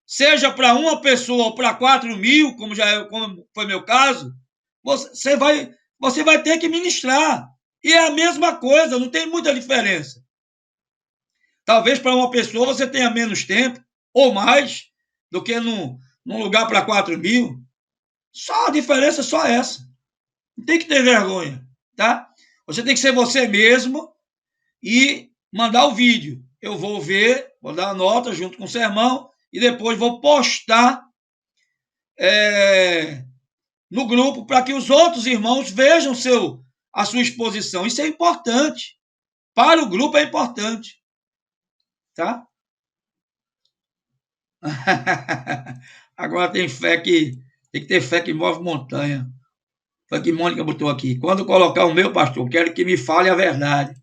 seja para uma pessoa ou para 4.000, como foi meu caso, você vai ter que ministrar. E é a mesma coisa, não tem muita diferença. Talvez para uma pessoa você tenha menos tempo, ou mais, do que num lugar para 4.000. Só a diferença é só essa. Não tem que ter vergonha, tá? Você tem que ser você mesmo e mandar o vídeo. Eu vou ver, vou dar a nota junto com o sermão e depois vou postar no grupo para que os outros irmãos vejam a sua exposição. Isso é importante. Para o grupo é importante. Tá? Agora tem que ter fé que move montanha. Foi que Mônica botou aqui. Quando colocar o meu pastor, quero que me fale a verdade.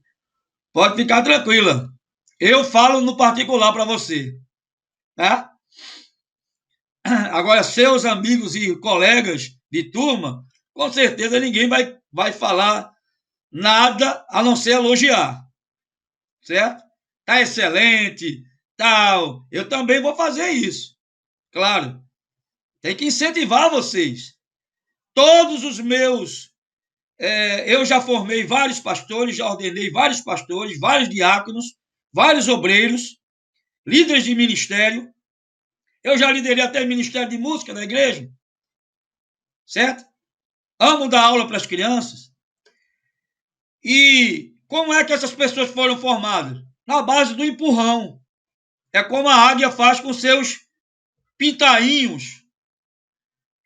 Pode ficar tranquila. Eu falo no particular para você. Tá? Agora, seus amigos e colegas de turma, com certeza ninguém vai falar nada a não ser elogiar. Certo? Tá excelente, tal. Eu também vou fazer isso. Claro. Tem que incentivar vocês. Todos os meus... eu já formei vários pastores, já ordenei vários pastores, vários diáconos, vários obreiros, líderes de ministério. Eu já liderei até ministério de música na igreja. Certo? Amo dar aula para as crianças. E como é que essas pessoas foram formadas? Na base do empurrão. É como a águia faz com seus pintainhos.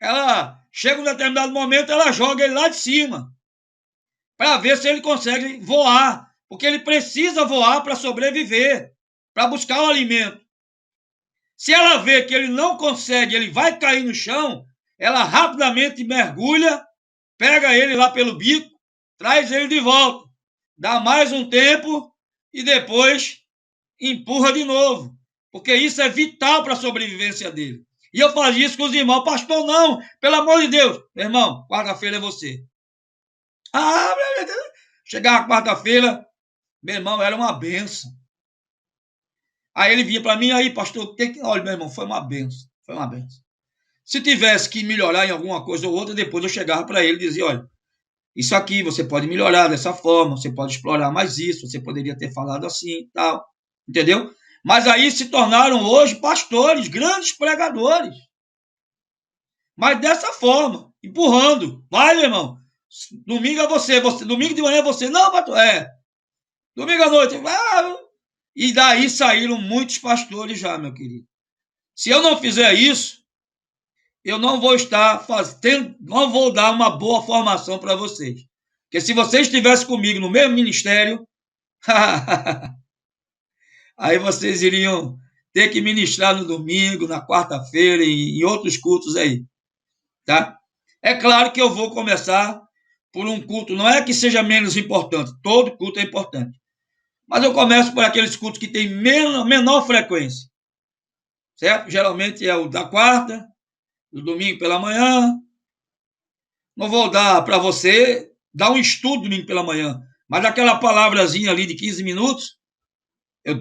Ela chega em um determinado momento, ela joga ele lá de cima para ver se ele consegue voar, porque ele precisa voar para sobreviver, para buscar o alimento. Se ela vê que ele não consegue, ele vai cair no chão, ela rapidamente mergulha, pega ele lá pelo bico, traz ele de volta, dá mais um tempo e depois empurra de novo, porque isso é vital para a sobrevivência dele. E eu fazia isso com os irmãos. Pastor, não, pelo amor de Deus. Meu irmão, quarta-feira é você. Meu Deus. Chegava quarta-feira, meu irmão, era uma benção. Aí ele vinha para mim, aí, pastor, olha, meu irmão, foi uma benção. Foi uma benção. Se tivesse que melhorar em alguma coisa ou outra, depois eu chegava para ele e dizia, olha, isso aqui você pode melhorar dessa forma, você pode explorar mais isso, você poderia ter falado assim e tal. Entendeu? Mas aí se tornaram hoje pastores, grandes pregadores. Mas dessa forma, empurrando. Vai, meu irmão. Domingo é você. Domingo de manhã é você. Não, pastor, domingo à noite. E daí saíram muitos pastores já, meu querido. Se eu não fizer isso, eu não vou estar fazendo, não vou dar uma boa formação para vocês. Porque se vocês estivessem comigo no mesmo ministério, aí vocês iriam ter que ministrar no domingo, na quarta-feira e em outros cultos aí, tá? É claro que eu vou começar por um culto, não é que seja menos importante, todo culto é importante, mas eu começo por aqueles cultos que têm menor frequência, certo? Geralmente é o da quarta, do domingo pela manhã. Não vou dar para você dar um estudo domingo pela manhã, mas aquela palavrazinha ali de 15 minutos, eu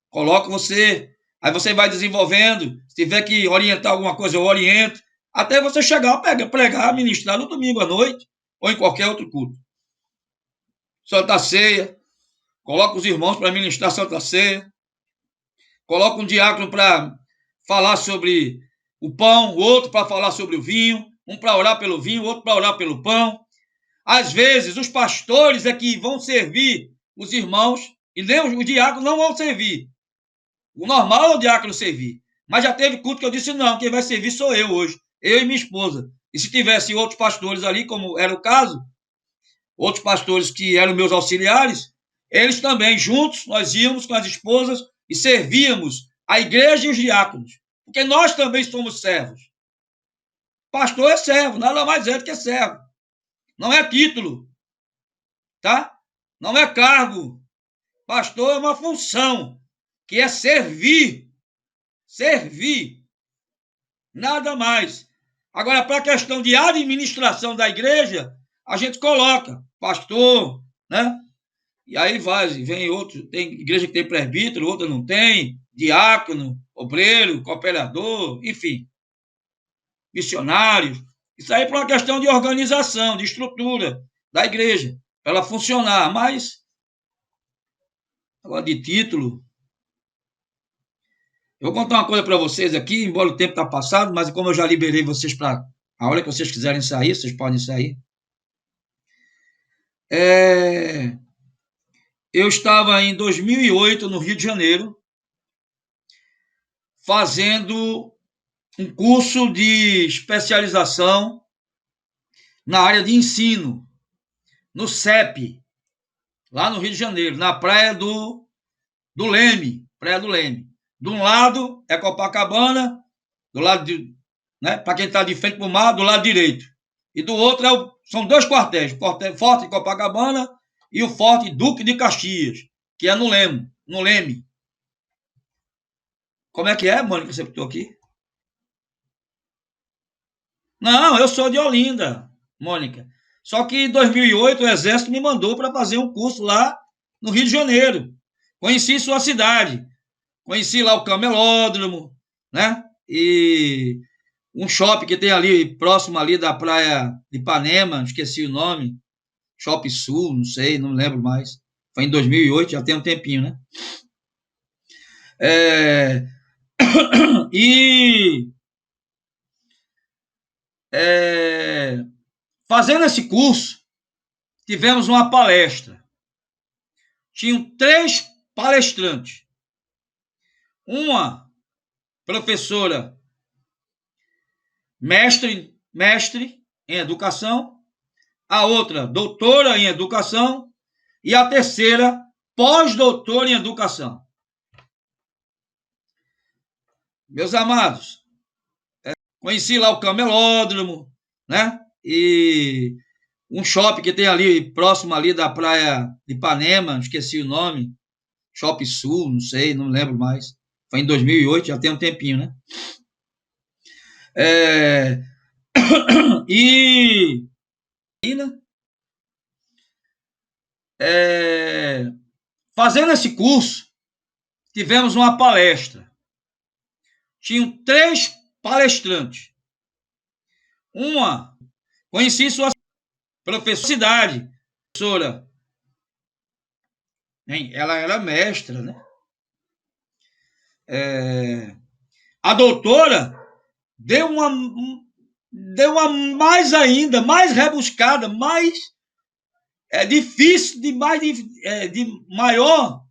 coloco você, aí você vai desenvolvendo, se tiver que orientar alguma coisa, eu oriento, até você chegar a pregar, ministrar no domingo à noite, ou em qualquer outro culto. Santa Ceia, coloca os irmãos para ministrar Santa Ceia, coloca um diácono para falar sobre o pão, o outro para falar sobre o vinho, um para orar pelo vinho, outro para orar pelo pão. Às vezes, os pastores é que vão servir os irmãos, e nem os diáconos não vão servir. O normal é o diácono servir. Mas já teve culto que eu disse, não, quem vai servir sou eu hoje, eu e minha esposa. E se tivesse outros pastores ali, como era o caso, outros pastores que eram meus auxiliares, eles também, juntos, nós íamos com as esposas e servíamos a igreja e os diáconos. Porque nós também somos servos. Pastor é servo, nada mais é do que servo. Não é título, tá? Não é cargo. Pastor é uma função, que é servir. Servir. Nada mais. Agora, para a questão de administração da igreja, a gente coloca pastor, né? E aí vem outro, tem igreja que tem presbítero, outra não tem, diácono, obreiro, cooperador, enfim, missionário. Isso aí é por uma questão de organização, de estrutura da igreja, para ela funcionar. Mas, agora de título, eu vou contar uma coisa para vocês aqui, embora o tempo está passado, mas como eu já liberei vocês para a hora que vocês quiserem sair, vocês podem sair. Eu estava em 2008, no Rio de Janeiro, fazendo um curso de especialização na área de ensino, no CEP, lá no Rio de Janeiro, na praia do Leme, praia do Leme. De um lado é Copacabana, do lado de, né, para quem está de frente para o mar, do lado direito. E do outro são dois quartéis, o Forte de Copacabana e o Forte Duque de Caxias, que é no Leme. Como é que é, Mônica, você estou aqui? Não, eu sou de Olinda, Mônica. Só que em 2008 o Exército me mandou para fazer um curso lá no Rio de Janeiro. Conheci sua cidade. Conheci lá o Camelódromo, né? E um shopping que tem ali, próximo ali da praia de Ipanema, esqueci o nome. Shopping Sul, não sei, não lembro mais. Foi em 2008, já tem um tempinho, né? Fazendo esse curso, tivemos uma palestra. Tinham 3 palestrantes. Uma professora mestre em educação, a outra doutora em educação e a terceira pós-doutora em educação. Meus amados, conheci lá o Camelódromo, né? E um shopping que tem ali, próximo ali da praia de Ipanema, esqueci o nome, Shopping Sul, não sei, não lembro mais. Foi em 2008, já tem um tempinho, né? Fazendo esse curso, tivemos uma palestra. Tinham 3 palestrantes. Uma, conheci sua professora, ela era mestra, né? A doutora deu uma mais ainda, mais rebuscada, mais difícil, de maior.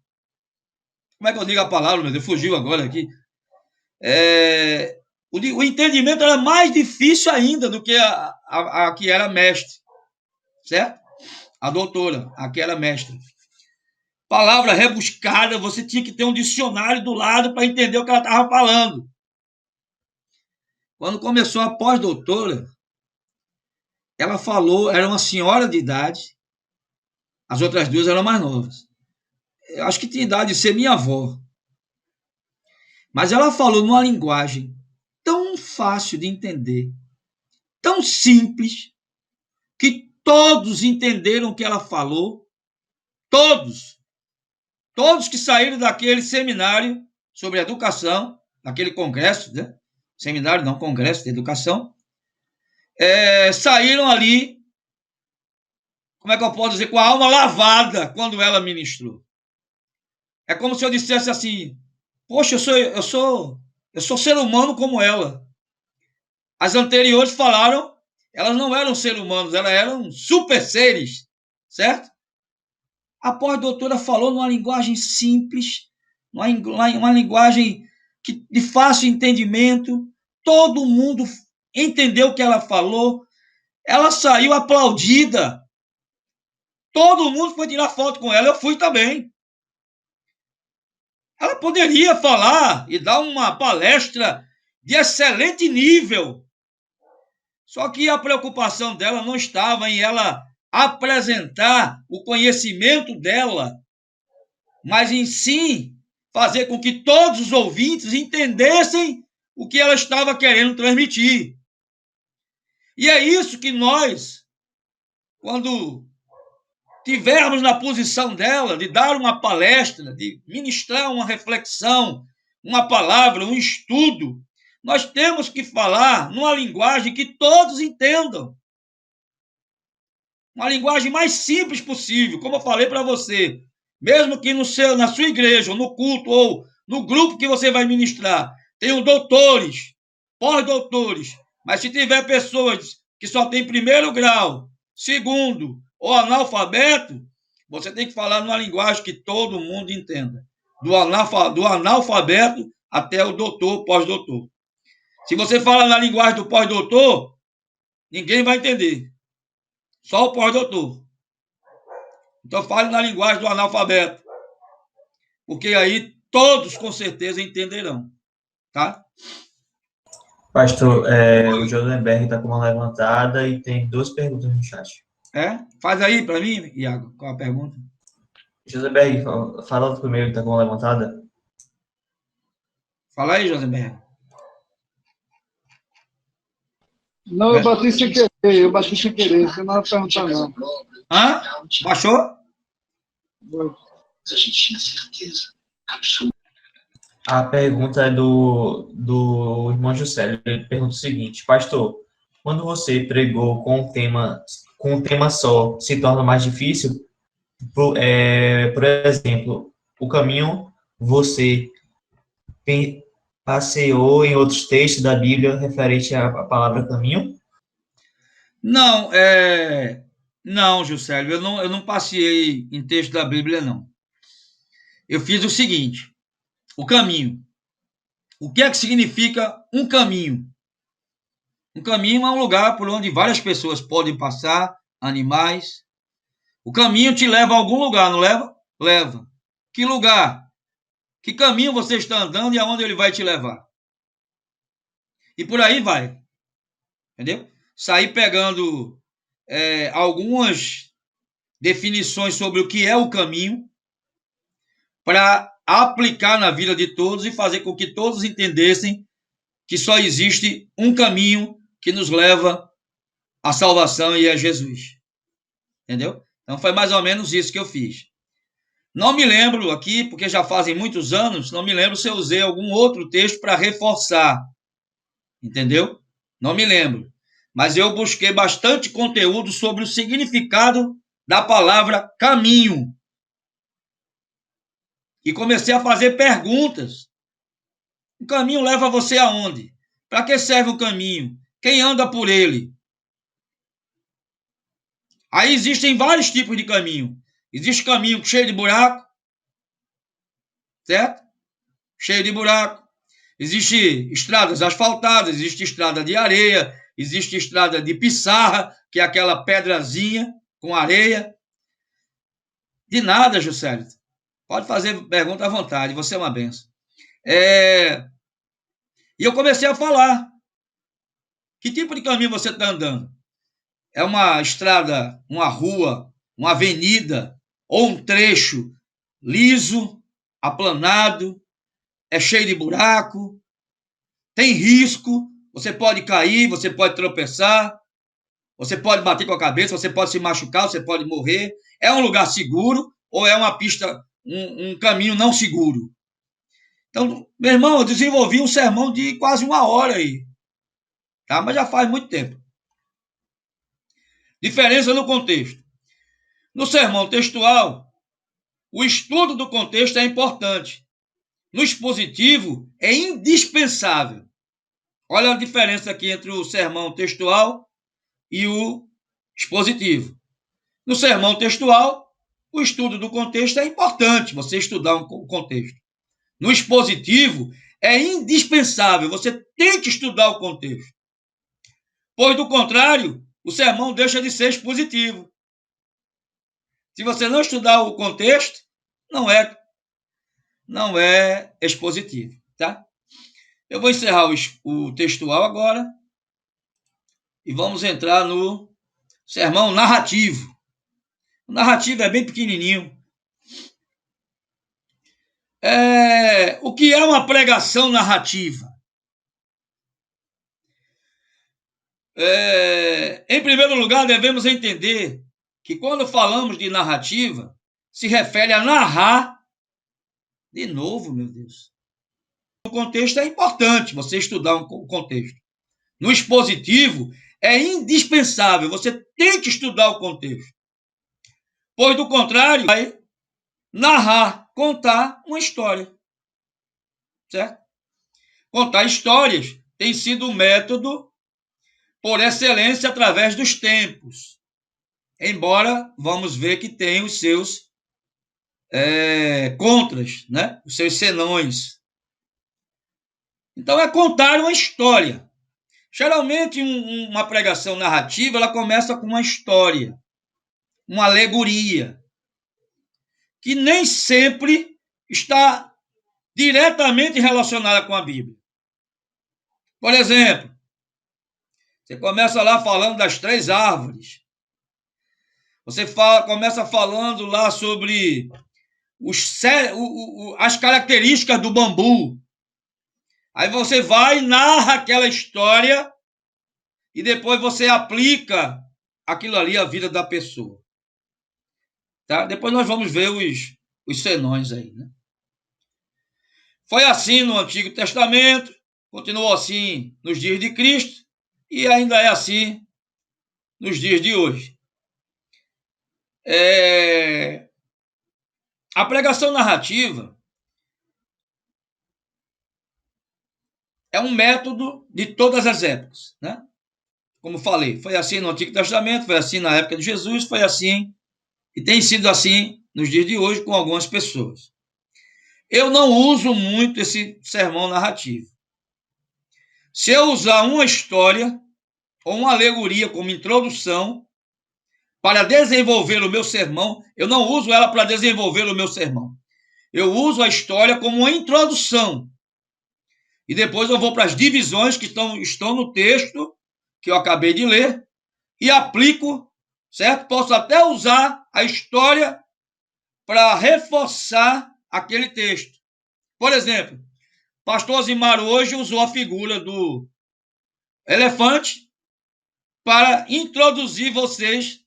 Como é que eu digo a palavra, meu Deus? Fugiu agora aqui. O entendimento era mais difícil ainda do que a que era mestre, certo? A doutora, a que era mestre. Palavra rebuscada, você tinha que ter um dicionário do lado para entender o que ela estava falando. Quando começou a pós-doutora, ela falou, era uma senhora de idade, as outras 2 eram mais novas. Eu acho que tinha idade de ser minha avó. Mas ela falou numa linguagem tão fácil de entender, tão simples, que todos entenderam o que ela falou. Todos que saíram daquele seminário sobre educação, daquele congresso, né? Seminário não, congresso de educação, saíram ali, como é que eu posso dizer, com a alma lavada quando ela ministrou. É como se eu dissesse assim, poxa, eu sou ser humano como ela. As anteriores falaram Elas não eram seres humanos, elas eram super seres, certo? A pós-doutora falou numa linguagem simples, uma linguagem de fácil entendimento. Todo mundo entendeu o que ela falou. Ela saiu aplaudida. Todo mundo foi tirar foto com ela. Eu fui também. Ela poderia falar e dar uma palestra de excelente nível. Só que a preocupação dela não estava em ela apresentar o conhecimento dela, mas em sim fazer com que todos os ouvintes entendessem o que ela estava querendo transmitir. E é isso que nós, quando tivermos na posição dela de dar uma palestra, de ministrar uma reflexão, uma palavra, um estudo, nós temos que falar numa linguagem que todos entendam. Uma linguagem mais simples possível, como eu falei para você. Mesmo que na sua igreja, ou no culto, ou no grupo que você vai ministrar, tenham doutores, pós-doutores, mas se tiver pessoas que só têm primeiro grau, segundo ou analfabeto, você tem que falar numa linguagem que todo mundo entenda. Do analfabeto até o doutor, pós-doutor. Se você fala na linguagem do pós-doutor, ninguém vai entender. Só o pós-doutor. Então fale na linguagem do analfabeto. Porque aí todos com certeza entenderão. Tá? Pastor, o Josenberg está com uma levantada e tem 2 perguntas no chat. Faz aí para mim, Iago, qual a pergunta? Josenberg, fala primeiro que está com uma levantada. Fala aí, Josenberg. Não, eu bati sem querer, você não vai perguntar não. Hã? Baixou? A pergunta é do irmão José. Ele pergunta o seguinte: Pastor, quando você pregou com um tema só, se torna mais difícil? Por exemplo, o caminho você passeou em outros textos da Bíblia referente à palavra caminho? Não, não, Juscelio, eu não passeei em texto da Bíblia, não. Eu fiz o seguinte, o caminho. O que é que significa um caminho? Um caminho é um lugar por onde várias pessoas podem passar, animais. O caminho te leva a algum lugar, não leva? Leva. Que lugar? Que caminho você está andando e aonde ele vai te levar? E por aí vai. Entendeu? Sair pegando algumas definições sobre o que é o caminho para aplicar na vida de todos e fazer com que todos entendessem que só existe um caminho que nos leva à salvação e a Jesus. Entendeu? Então foi mais ou menos isso que eu fiz. Não me lembro aqui, porque já fazem muitos anos, não me lembro se eu usei algum outro texto para reforçar. Entendeu? Não me lembro. Mas eu busquei bastante conteúdo sobre o significado da palavra caminho. E comecei a fazer perguntas. O caminho leva você aonde? Para que serve o caminho? Quem anda por ele? Aí existem vários tipos de caminho. Existe caminho cheio de buraco, certo? Cheio de buraco. Existe estradas asfaltadas, existe estrada de areia, existe estrada de pissarra, que é aquela pedrazinha com areia. De nada, Juscelio. Pode fazer pergunta à vontade, você é uma benção. E eu comecei a falar. Que tipo de caminho você está andando? É uma estrada, uma rua, uma avenida ou um trecho liso, aplanado, é cheio de buraco, tem risco, você pode cair, você pode tropeçar, você pode bater com a cabeça, você pode se machucar, você pode morrer. É um lugar seguro ou é uma pista, um caminho não seguro? Então, meu irmão, eu desenvolvi um sermão de quase 1 hora aí, tá? Mas já faz muito tempo. Diferença no contexto. No sermão textual, o estudo do contexto é importante. No expositivo, é indispensável. Olha a diferença aqui entre o sermão textual e o expositivo. No sermão textual, o estudo do contexto é importante, você estudar o contexto. No expositivo, é indispensável, você tem que estudar o contexto. Pois, do contrário, o sermão deixa de ser expositivo. Se você não estudar o contexto, não é expositivo, tá? Eu vou encerrar o textual agora e vamos entrar no sermão narrativo. O narrativo é bem pequenininho. O que é uma pregação narrativa? Em primeiro lugar, devemos entender que quando falamos de narrativa, se refere a narrar. De novo, meu Deus. O contexto é importante, você estudar o contexto. No expositivo, é indispensável, você tem que estudar o contexto. Pois, do contrário, vai narrar, contar uma história. Certo? Contar histórias tem sido um método por excelência através dos tempos. Embora vamos ver que tem os seus contras, né? Os seus senões. Então, é contar uma história. Geralmente, uma pregação narrativa, ela começa com uma história, uma alegoria, que nem sempre está diretamente relacionada com a Bíblia. Por exemplo, você começa lá falando das 3 árvores. Você começa falando lá sobre as características do bambu. Aí você vai e narra aquela história e depois você aplica aquilo ali à vida da pessoa. Tá? Depois nós vamos ver os senões aí, né? Foi assim no Antigo Testamento, continuou assim nos dias de Cristo e ainda é assim nos dias de hoje. A pregação narrativa é um método de todas as épocas, né? Como falei, foi assim no Antigo Testamento, foi assim na época de Jesus, foi assim e tem sido assim nos dias de hoje com algumas pessoas. Eu não uso muito esse sermão narrativo. Se eu usar uma história ou uma alegoria como introdução para desenvolver o meu sermão, eu não uso ela para desenvolver o meu sermão. Eu uso a história como uma introdução. E depois eu vou para as divisões que estão no texto que eu acabei de ler e aplico, certo? Posso até usar a história para reforçar aquele texto. Por exemplo, pastor Zimar hoje usou a figura do elefante para introduzir vocês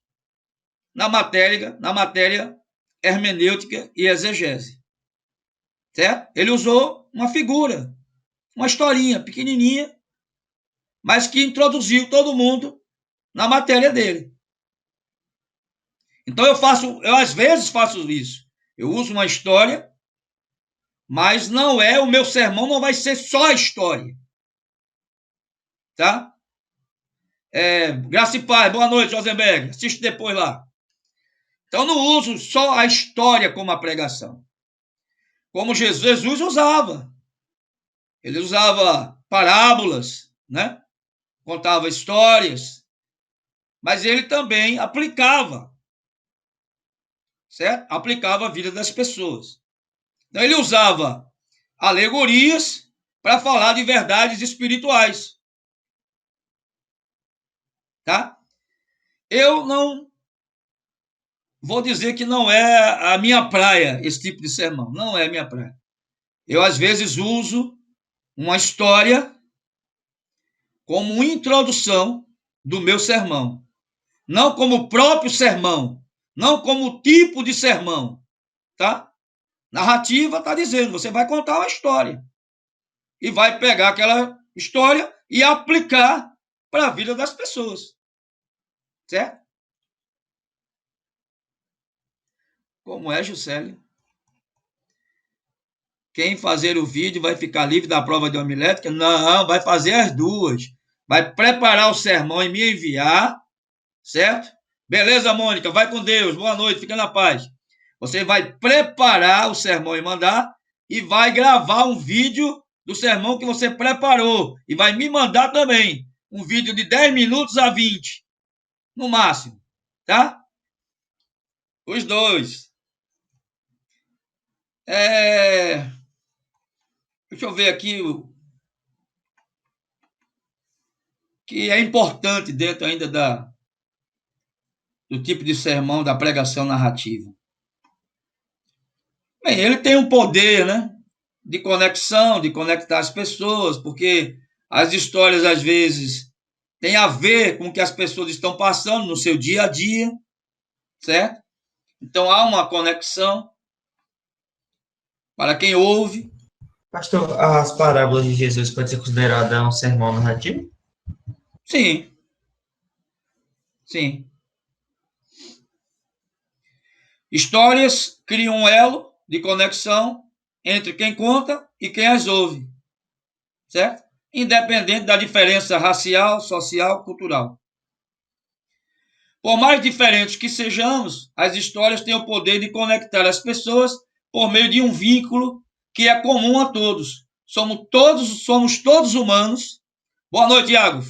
na matéria hermenêutica e exegese. Certo? Ele usou uma figura, uma historinha pequenininha, mas que introduziu todo mundo na matéria dele. Então eu às vezes faço isso. Eu uso uma história, mas o meu sermão não vai ser só a história. Tá? Graça e paz, boa noite, Rosenberg. Assiste depois lá. Então não uso só a história como a pregação. Como Jesus usava. Ele usava parábolas, né? Contava histórias, mas ele também aplicava, certo? Aplicava a vida das pessoas. Então ele usava alegorias para falar de verdades espirituais. Tá? Eu não vou dizer que não é a minha praia esse tipo de sermão. Não é a minha praia. Eu, às vezes, uso uma história como introdução do meu sermão. Não como próprio sermão. Não como tipo de sermão. Tá? Narrativa está dizendo, você vai contar uma história. E vai pegar aquela história e aplicar para a vida das pessoas. Certo? Como é, Juscelio? Quem fazer o vídeo vai ficar livre da prova de homilética? Não, vai fazer as duas. Vai preparar o sermão e me enviar certo? Beleza, Mônica, vai com Deus, boa noite, fica na paz. Você vai preparar o sermão e mandar, e vai gravar um vídeo do sermão que você preparou, e vai me mandar também, um vídeo de 10 minutos a 20, no máximo, tá? Os dois. Deixa eu ver aqui o que é importante dentro ainda do tipo de sermão da pregação narrativa. Bem, ele tem um poder, né, de conexão, de conectar as pessoas, porque as histórias, às vezes, têm a ver com o que as pessoas estão passando no seu dia a dia, certo? Então, há uma conexão para quem ouve. Pastor, as parábolas de Jesus podem ser consideradas um sermão narrativo? Sim. Sim. Histórias criam um elo de conexão entre quem conta e quem as ouve, certo? Independente da diferença racial, social, cultural. Por mais diferentes que sejamos, as histórias têm o poder de conectar as pessoas por meio de um vínculo que é comum a todos. Somos todos humanos. Boa noite, Iago.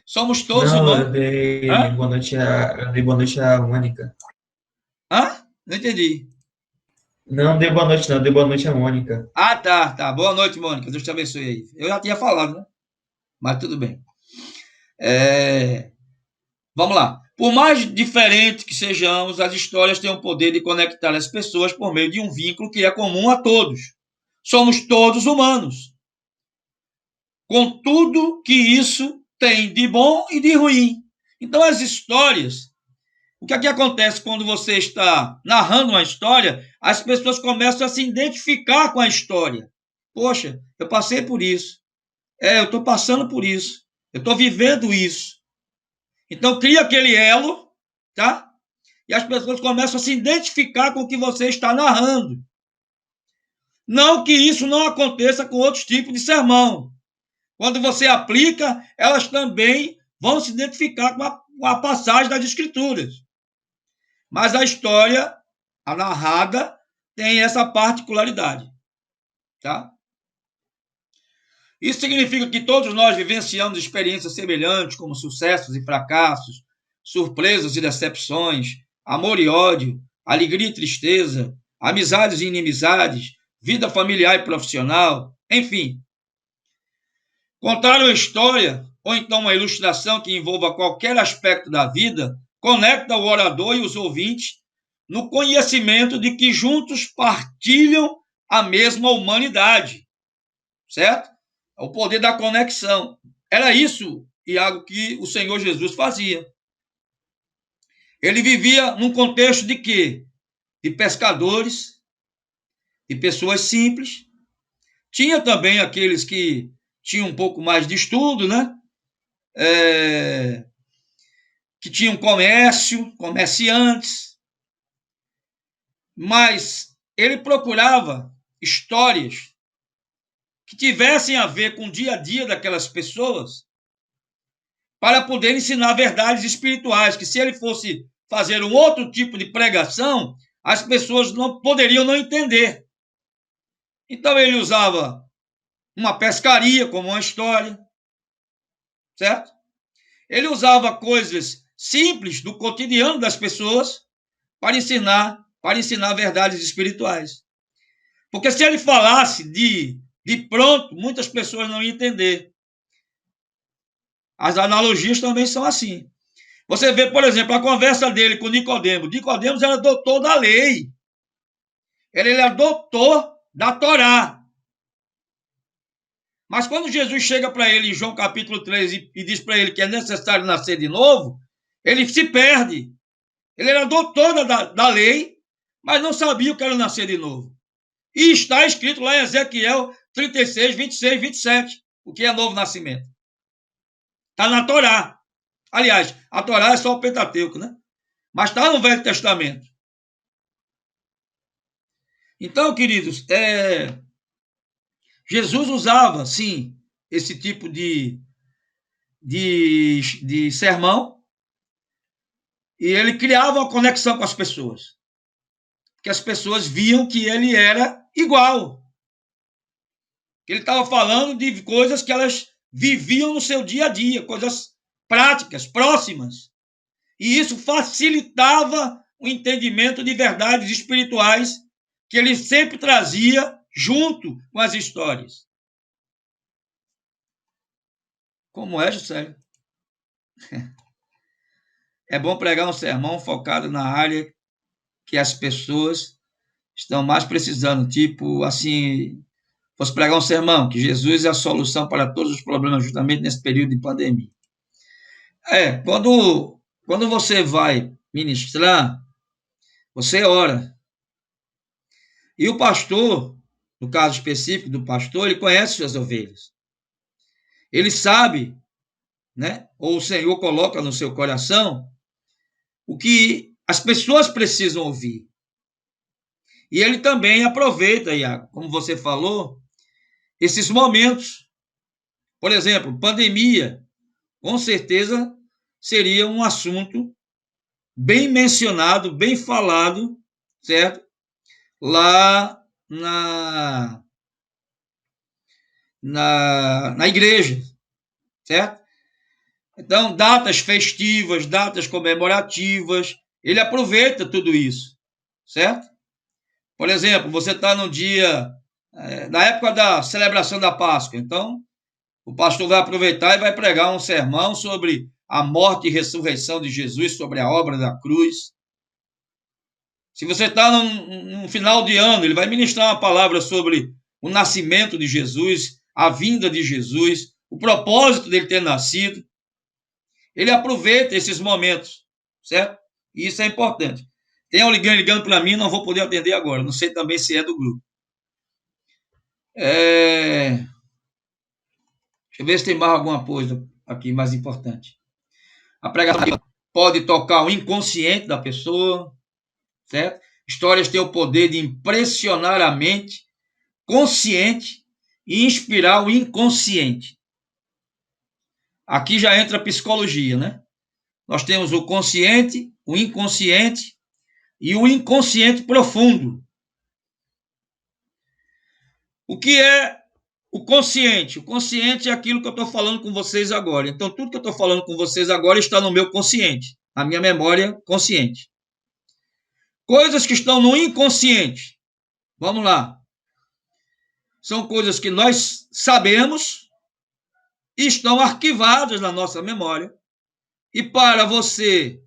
Somos todos Não, humanos. eu dei boa noite à Mônica. Hã? Não entendi. Não, dei boa noite, não, dei boa noite à Mônica. Ah, tá. Boa noite, Mônica. Deus te abençoe aí. Eu já tinha falado, né? Mas tudo bem. Vamos lá. Por mais diferente que sejamos, as histórias têm o poder de conectar as pessoas por meio de um vínculo que é comum a todos. Somos todos humanos. Com tudo que isso tem de bom e de ruim. Então, as histórias, o que é que acontece quando você está narrando uma história? As pessoas começam a se identificar com a história. Poxa, eu passei por isso. Eu estou passando por isso. Eu estou vivendo isso. Então, cria aquele elo, tá? E as pessoas começam a se identificar com o que você está narrando. Não que isso não aconteça com outros tipos de sermão. Quando você aplica, elas também vão se identificar com a passagem das Escrituras. Mas a história, a narrada, tem essa particularidade, tá? Isso significa que todos nós vivenciamos experiências semelhantes, como sucessos e fracassos, surpresas e decepções, amor e ódio, alegria e tristeza, amizades e inimizades, vida familiar e profissional, enfim. Contar uma história, ou então uma ilustração que envolva qualquer aspecto da vida, conecta o orador e os ouvintes no conhecimento de que juntos partilham a mesma humanidade, certo? O poder da conexão. Era isso, Iago, que o Senhor Jesus fazia. Ele vivia num contexto de quê? De pescadores, de pessoas simples. Tinha também aqueles que tinham um pouco mais de estudo, né? Que tinham comércio, comerciantes. Mas ele procurava histórias que tivessem a ver com o dia a dia daquelas pessoas para poder ensinar verdades espirituais, que se ele fosse fazer um outro tipo de pregação, as pessoas não poderiam não entender. Então ele usava uma pescaria como uma história, certo? Ele usava coisas simples do cotidiano das pessoas para ensinar verdades espirituais. Porque se ele falasse de pronto, muitas pessoas não iam entender. As analogias também são assim. Você vê, por exemplo, a conversa dele com Nicodemo. Nicodemo era doutor da lei. Ele era doutor da Torá. Mas quando Jesus chega para ele em João capítulo 3 e diz para ele que é necessário nascer de novo, ele se perde. Ele era doutor da lei, mas não sabia o que era nascer de novo. E está escrito lá em Ezequiel 36, 26, 27, o que é novo nascimento. Está na Torá. Aliás, a Torá é só o Pentateuco, né? Mas está no Velho Testamento. Então, queridos, Jesus usava, sim, esse tipo de de sermão, e ele criava uma conexão com as pessoas, que as pessoas viam que ele era igual. Ele estava falando de coisas que elas viviam no seu dia a dia, coisas práticas, próximas. E isso facilitava o entendimento de verdades espirituais que ele sempre trazia junto com as histórias. Como é, Juscelio? É bom pregar um sermão focado na área que as pessoas estão mais precisando. Tipo, assim, fosse pregar um sermão, que Jesus é a solução para todos os problemas justamente nesse período de pandemia. Quando você vai ministrar, você ora. E o pastor, no caso específico do pastor, ele conhece suas ovelhas. Ele sabe, né? Ou o Senhor coloca no seu coração o que as pessoas precisam ouvir. E ele também aproveita, Iago, como você falou, esses momentos. Por exemplo, pandemia, com certeza seria um assunto bem mencionado, bem falado, certo? Lá na igreja, certo? Então, datas festivas, datas comemorativas, ele aproveita tudo isso, certo? Por exemplo, você está no dia, na época da celebração da Páscoa, então, o pastor vai aproveitar e vai pregar um sermão sobre a morte e ressurreição de Jesus, sobre a obra da cruz. Se você está num final de ano, ele vai ministrar uma palavra sobre o nascimento de Jesus, a vinda de Jesus, o propósito dele ter nascido. Ele aproveita esses momentos, certo? E isso é importante. Tem alguém ligando para mim, não vou poder atender agora. Não sei também se é do grupo. Deixa eu ver se tem mais alguma coisa aqui mais importante. A pregação pode tocar o inconsciente da pessoa, certo? Histórias têm o poder de impressionar a mente consciente e inspirar o inconsciente. Aqui já entra a psicologia, né? Nós temos o consciente, o inconsciente e o inconsciente profundo. O que é o consciente? O consciente é aquilo que eu estou falando com vocês agora. Então, tudo que eu estou falando com vocês agora está no meu consciente, na minha memória consciente. Coisas que estão no inconsciente. Vamos lá. São coisas que nós sabemos e estão arquivadas na nossa memória. E para você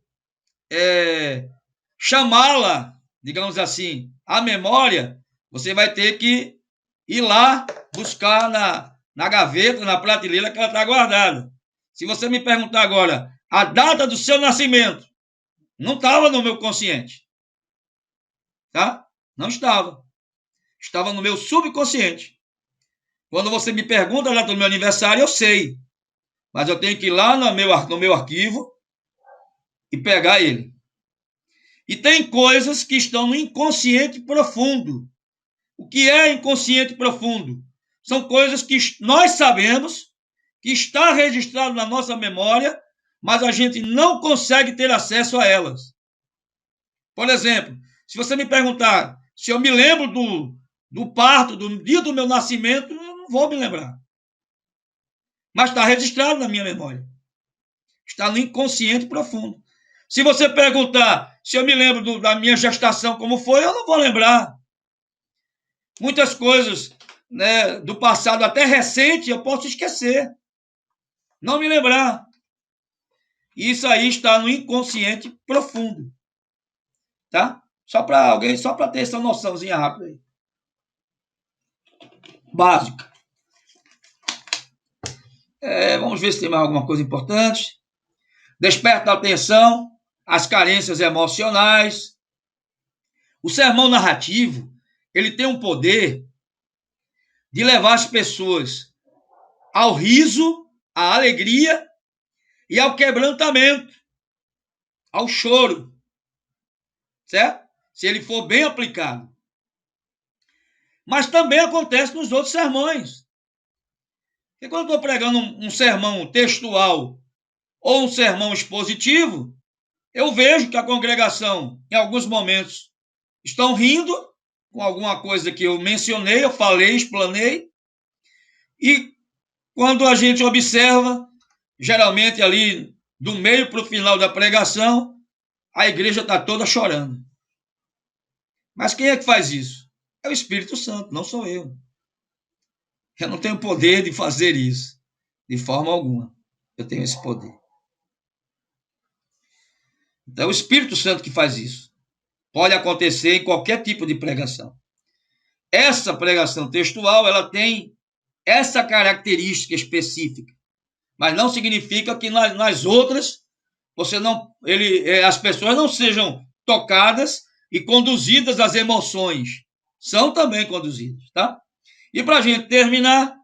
chamá-la, digamos assim, à memória, você vai ter que ir lá buscar na gaveta, na prateleira que ela está guardada. Se você me perguntar agora a data do seu nascimento, não estava no meu consciente. Tá? Não estava. Estava no meu subconsciente. Quando você me pergunta a data do meu aniversário, eu sei. Mas eu tenho que ir lá no meu arquivo e pegar ele. E tem coisas que estão no inconsciente profundo. O que é inconsciente profundo? São coisas que nós sabemos, que está registrado na nossa memória, mas a gente não consegue ter acesso a elas. Por exemplo, se você me perguntar se eu me lembro do parto, do dia do meu nascimento, eu não vou me lembrar. Mas está registrado na minha memória. Está no inconsciente profundo. Se você perguntar se eu me lembro da minha gestação como foi, eu não vou lembrar. Muitas coisas, né, do passado até recente eu posso esquecer. Não me lembrar. Isso aí está no inconsciente profundo. Tá? Só para ter essa noçãozinha rápida aí. Básica. Vamos ver se tem mais alguma coisa importante. Desperta a atenção, as carências emocionais. O sermão narrativo, ele tem um poder de levar as pessoas ao riso, à alegria e ao quebrantamento, ao choro, certo? Se ele for bem aplicado. Mas também acontece nos outros sermões. Porque quando eu estou pregando um sermão textual ou um sermão expositivo, eu vejo que a congregação, em alguns momentos, estão rindo com alguma coisa que eu mencionei, eu falei, explanei, e quando a gente observa, geralmente ali do meio para o final da pregação, a igreja está toda chorando. Mas quem é que faz isso? É o Espírito Santo, não sou eu. Eu não tenho poder de fazer isso, de forma alguma. Eu tenho esse poder. Então, é o Espírito Santo que faz isso. Pode acontecer em qualquer tipo de pregação. Essa pregação textual, ela tem essa característica específica, mas não significa que nas outras as pessoas não sejam tocadas e conduzidas às emoções. São também conduzidas, tá? E para a gente terminar,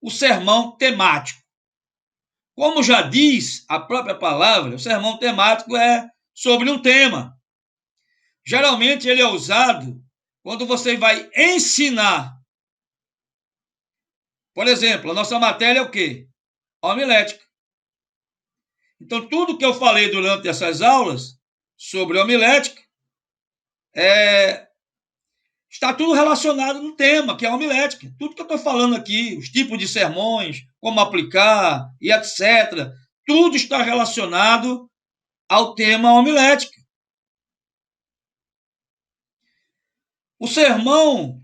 o sermão temático. Como já diz a própria palavra, o sermão temático é sobre um tema. Geralmente ele é usado quando você vai ensinar. Por exemplo, a nossa matéria é o quê? Homilética. Então, tudo que eu falei durante essas aulas sobre homilética está tudo relacionado no tema, que é a homilética. Tudo que eu estou falando aqui, os tipos de sermões, como aplicar e etc., tudo está relacionado ao tema homilética. O sermão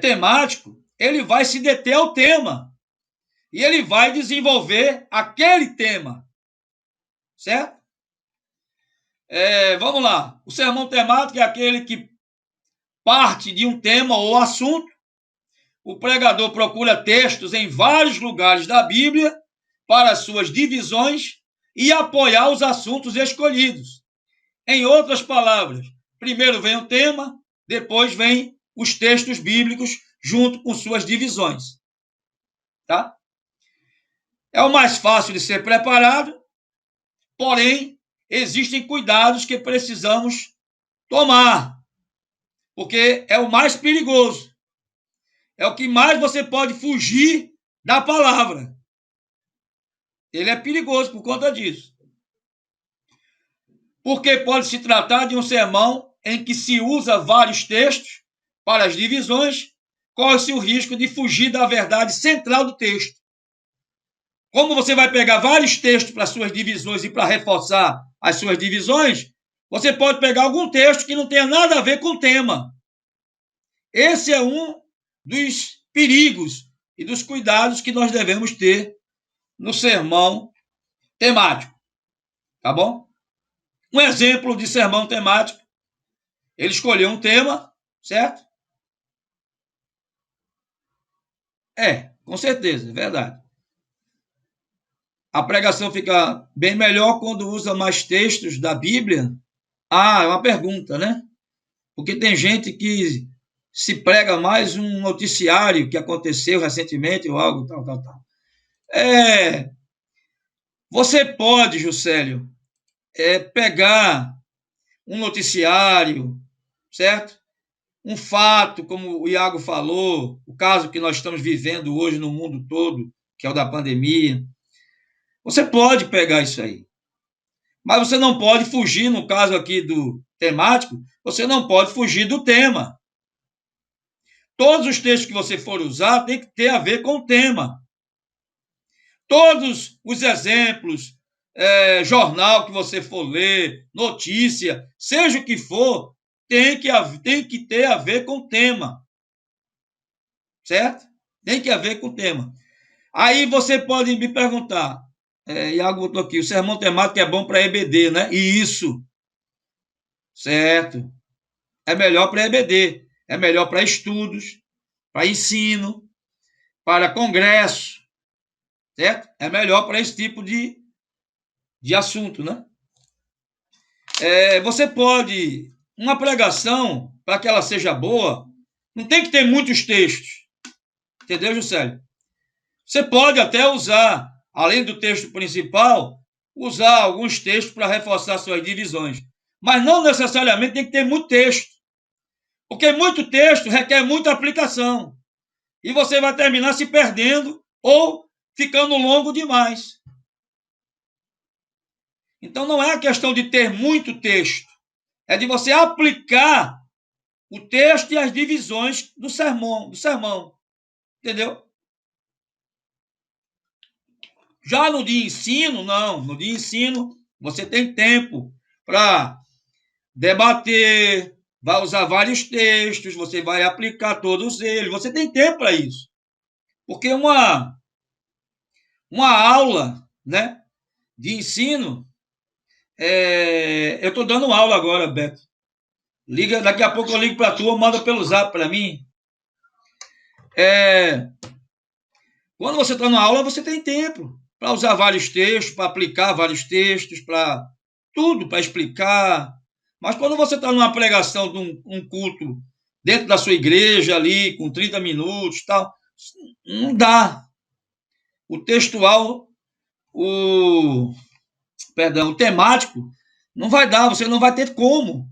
temático, ele vai se deter ao tema e ele vai desenvolver aquele tema, certo? Vamos lá. O sermão temático é aquele que parte de um tema ou assunto. O pregador procura textos em vários lugares da Bíblia para suas divisões e apoiar os assuntos escolhidos. Em outras palavras, primeiro vem o tema, depois vem os textos bíblicos junto com suas divisões. Tá? É o mais fácil de ser preparado, porém, existem cuidados que precisamos tomar, porque é o mais perigoso. É o que mais você pode fugir da palavra. Ele é perigoso por conta disso. Porque pode se tratar de um sermão em que se usa vários textos para as divisões, corre-se o risco de fugir da verdade central do texto. Como você vai pegar vários textos para suas divisões e para reforçar as suas divisões, você pode pegar algum texto que não tenha nada a ver com o tema. Esse é um dos perigos e dos cuidados que nós devemos ter no sermão temático. Tá bom? Um exemplo de sermão temático, ele escolheu um tema, certo? Com certeza, é verdade. A pregação fica bem melhor quando usa mais textos da Bíblia. É uma pergunta, né? Porque tem gente que se prega mais um noticiário que aconteceu recentemente ou algo tal. Você pode, Juscelio, pegar um noticiário, certo? Um fato, como o Iago falou, o caso que nós estamos vivendo hoje no mundo todo, que é o da pandemia. Você pode pegar isso aí. Mas você não pode fugir, no caso aqui do temático, você não pode fugir do tema. Todos os textos que você for usar tem que ter a ver com o tema. Todos os exemplos, jornal que você for ler, notícia, seja o que for, tem que ter a ver com o tema. Certo? Tem que haver com o tema. Aí você pode me perguntar, Iago botou aqui, o sermão temático é bom para EBD, né? Isso. Certo. É melhor para EBD. É melhor para estudos, para ensino, para congresso. Certo? É melhor para esse tipo de assunto, né? Você pode... Uma pregação, para que ela seja boa, não tem que ter muitos textos. Entendeu, Juscelio? Você pode até usar, além do texto principal, usar alguns textos para reforçar suas divisões. Mas não necessariamente tem que ter muito texto. Porque muito texto requer muita aplicação. E você vai terminar se perdendo ou ficando longo demais. Então, não é a questão de ter muito texto, é de você aplicar o texto e as divisões do sermão, entendeu? Já no de ensino, não. No de ensino, você tem tempo para debater, vai usar vários textos, você vai aplicar todos eles, você tem tempo para isso. Porque uma aula, né, de ensino, eu estou dando aula agora, Beto. Liga, daqui a pouco eu ligo para tu, manda pelo zap para mim. Quando você está na aula, você tem tempo para usar vários textos, para aplicar vários textos, para tudo, para explicar. Mas quando você está numa pregação de um culto dentro da sua igreja ali, com 30 minutos, tal, não dá. O textual, o temático, não vai dar, você não vai ter como.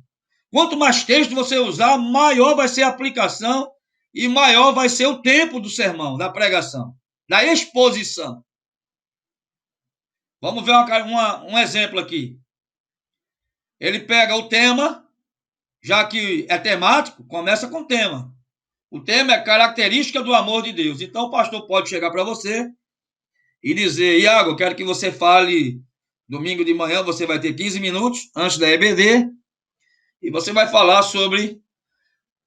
Quanto mais texto você usar, maior vai ser a aplicação e maior vai ser o tempo do sermão, da pregação, da exposição. Vamos ver um exemplo aqui. Ele pega o tema, já que é temático, começa com o tema. O tema é característica do amor de Deus. Então o pastor pode chegar para você e dizer: Iago, eu quero que você fale domingo de manhã, você vai ter 15 minutos antes da EBD, e você vai falar sobre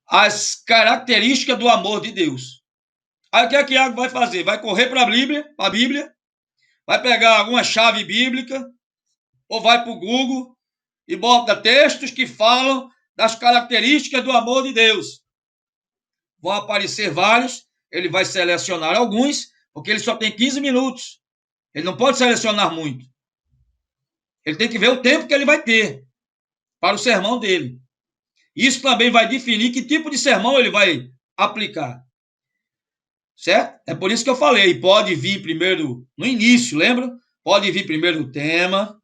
as características do amor de Deus. Aí o que é que Iago vai fazer? Vai correr para a Bíblia, vai pegar alguma chave bíblica, ou vai para o Google e bota textos que falam das características do amor de Deus. Vão aparecer vários, ele vai selecionar alguns, porque ele só tem 15 minutos. Ele não pode selecionar muito. Ele tem que ver o tempo que ele vai ter para o sermão dele. Isso também vai definir que tipo de sermão ele vai aplicar. Certo? É por isso que eu falei, pode vir primeiro, no início, lembra? Pode vir primeiro o tema,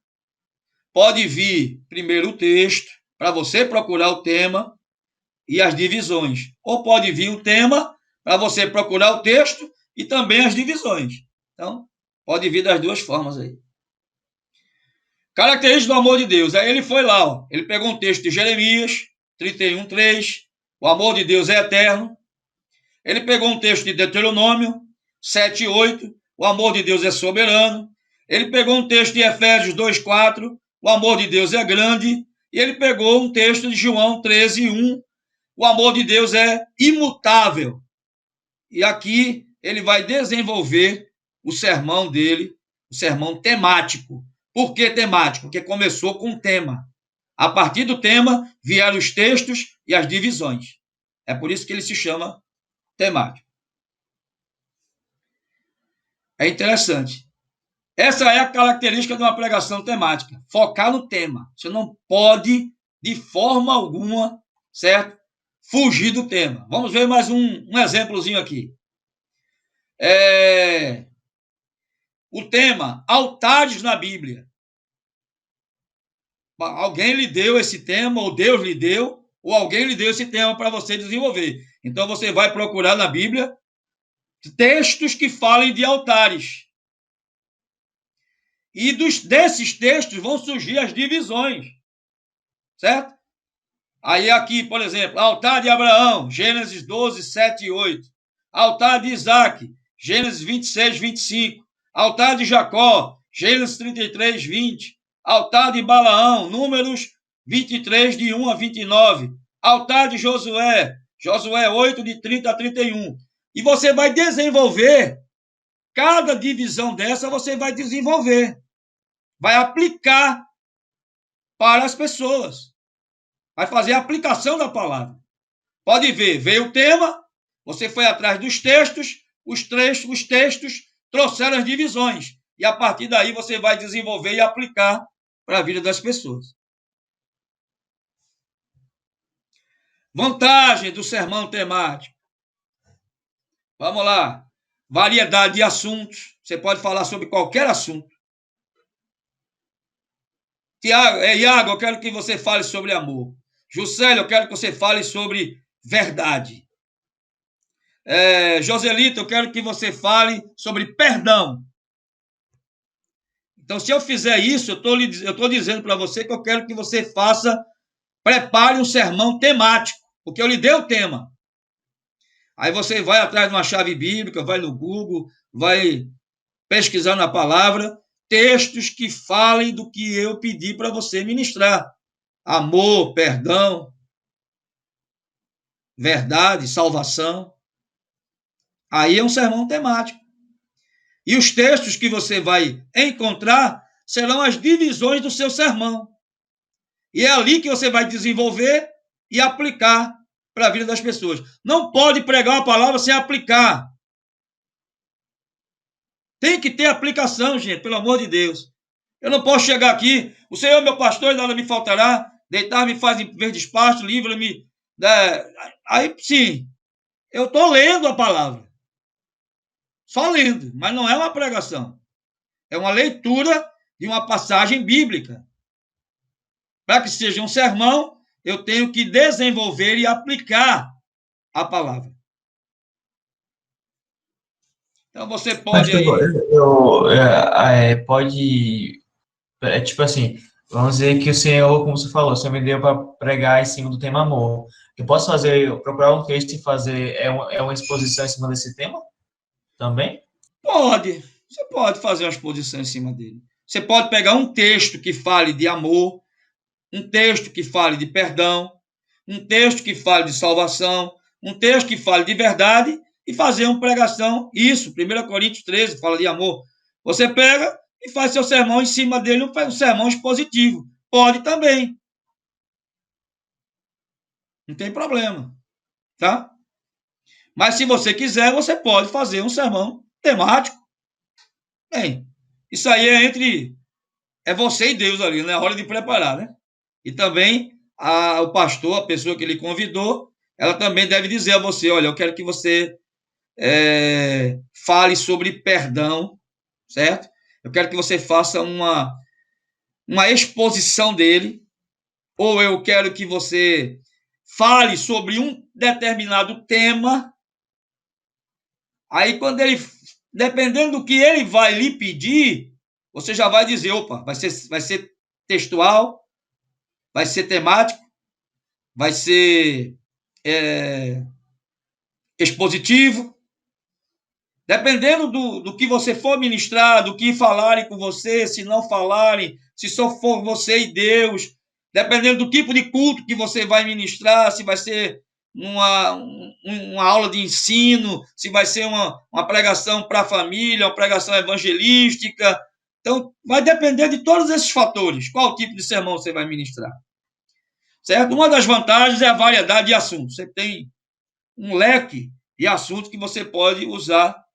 pode vir primeiro o texto, para você procurar o tema e as divisões. Ou pode vir o tema, para você procurar o texto e também as divisões. Então, pode vir das duas formas aí. Característica do amor de Deus. Aí ele foi lá, ó, ele pegou um texto de Jeremias 31:3, o amor de Deus é eterno. Ele pegou um texto de Deuteronômio 7:8, o amor de Deus é soberano. Ele pegou um texto de Efésios 2:4, o amor de Deus é grande. E ele pegou um texto de João 13:1, o amor de Deus é imutável. E aqui ele vai desenvolver o sermão dele, o sermão temático. Por que temático? Porque começou com um tema. A partir do tema vieram os textos e as divisões. É por isso que ele se chama temático. É interessante. Essa é a característica de uma pregação temática, focar no tema. Você não pode, de forma alguma, certo? Fugir do tema. Vamos ver mais um exemplozinho aqui. O tema, altares na Bíblia. Alguém lhe deu esse tema, ou Deus lhe deu, ou alguém lhe deu esse tema para você desenvolver. Então você vai procurar na Bíblia textos que falem de altares. E desses textos vão surgir as divisões. Certo? Aí aqui, por exemplo, altar de Abraão, Gênesis 12, 7 e 8. Altar de Isaac, Gênesis 26, 25. Altar de Jacó, Gênesis 33, 20. Altar de Balaão, Números 23, de 1 a 29. Altar de Josué, Josué 8, de 30 a 31. E você vai desenvolver, cada divisão dessa você vai desenvolver. Vai aplicar para as pessoas. Vai fazer a aplicação da palavra. Pode ver, veio o tema, você foi atrás dos textos, os textos trouxeram as divisões. E a partir daí você vai desenvolver e aplicar para a vida das pessoas. Vantagem do sermão temático. Vamos lá. Variedade de assuntos. Você pode falar sobre qualquer assunto. Iago, eu quero que você fale sobre amor. Juscelio, eu quero que você fale sobre verdade. Joselito, eu quero que você fale sobre perdão. Então, se eu fizer isso, eu estou dizendo para você que eu quero que você prepare um sermão temático, porque eu lhe dei o tema. Aí você vai atrás de uma chave bíblica, vai no Google, vai pesquisar na palavra textos que falem do que eu pedi para você ministrar. Amor, perdão, verdade, salvação. Aí é um sermão temático. E os textos que você vai encontrar serão as divisões do seu sermão. E é ali que você vai desenvolver e aplicar para a vida das pessoas. Não pode pregar uma palavra sem aplicar. Tem que ter aplicação, gente, pelo amor de Deus. Eu não posso chegar aqui, o Senhor é meu pastor e nada me faltará, deitar-me faz em verdes pastos, livra-me. Aí, sim, eu estou lendo a palavra. Só lendo, mas não é uma pregação. É uma leitura de uma passagem bíblica. Para que seja um sermão, eu tenho que desenvolver e aplicar a palavra. Então, você pode aí... Pode... tipo assim, vamos dizer que o Senhor, como você falou, o Senhor me deu para pregar em cima do tema amor. Eu posso procurar um texto e fazer uma exposição em cima desse tema também? Pode. Você pode fazer uma exposição em cima dele. Você pode pegar um texto que fale de amor, um texto que fale de perdão, um texto que fale de salvação, um texto que fale de verdade e fazer uma pregação. Isso, 1 Coríntios 13 fala de amor. Você pega e faz seu sermão em cima dele, um sermão expositivo. Pode também. Não tem problema. Tá? Mas se você quiser, você pode fazer um sermão temático. Bem, isso aí é você e Deus ali, né? A hora de preparar, né? E também o pastor, a pessoa que ele convidou, ela também deve dizer a você, olha, eu quero que você fale sobre perdão, certo? Eu quero que você faça uma exposição dele, ou eu quero que você fale sobre um determinado tema. Aí, dependendo do que ele vai lhe pedir, você já vai dizer, opa, vai ser textual, vai ser temático, vai ser expositivo. Dependendo do que você for ministrar, do que falarem com você, se não falarem, se só for você e Deus, dependendo do tipo de culto que você vai ministrar, se vai ser uma aula de ensino, se vai ser uma pregação para a família, uma pregação evangelística. Então, vai depender de todos esses fatores, qual tipo de sermão você vai ministrar. Certo? Uma das vantagens é a variedade de assuntos. Você tem um leque de assuntos que você pode usar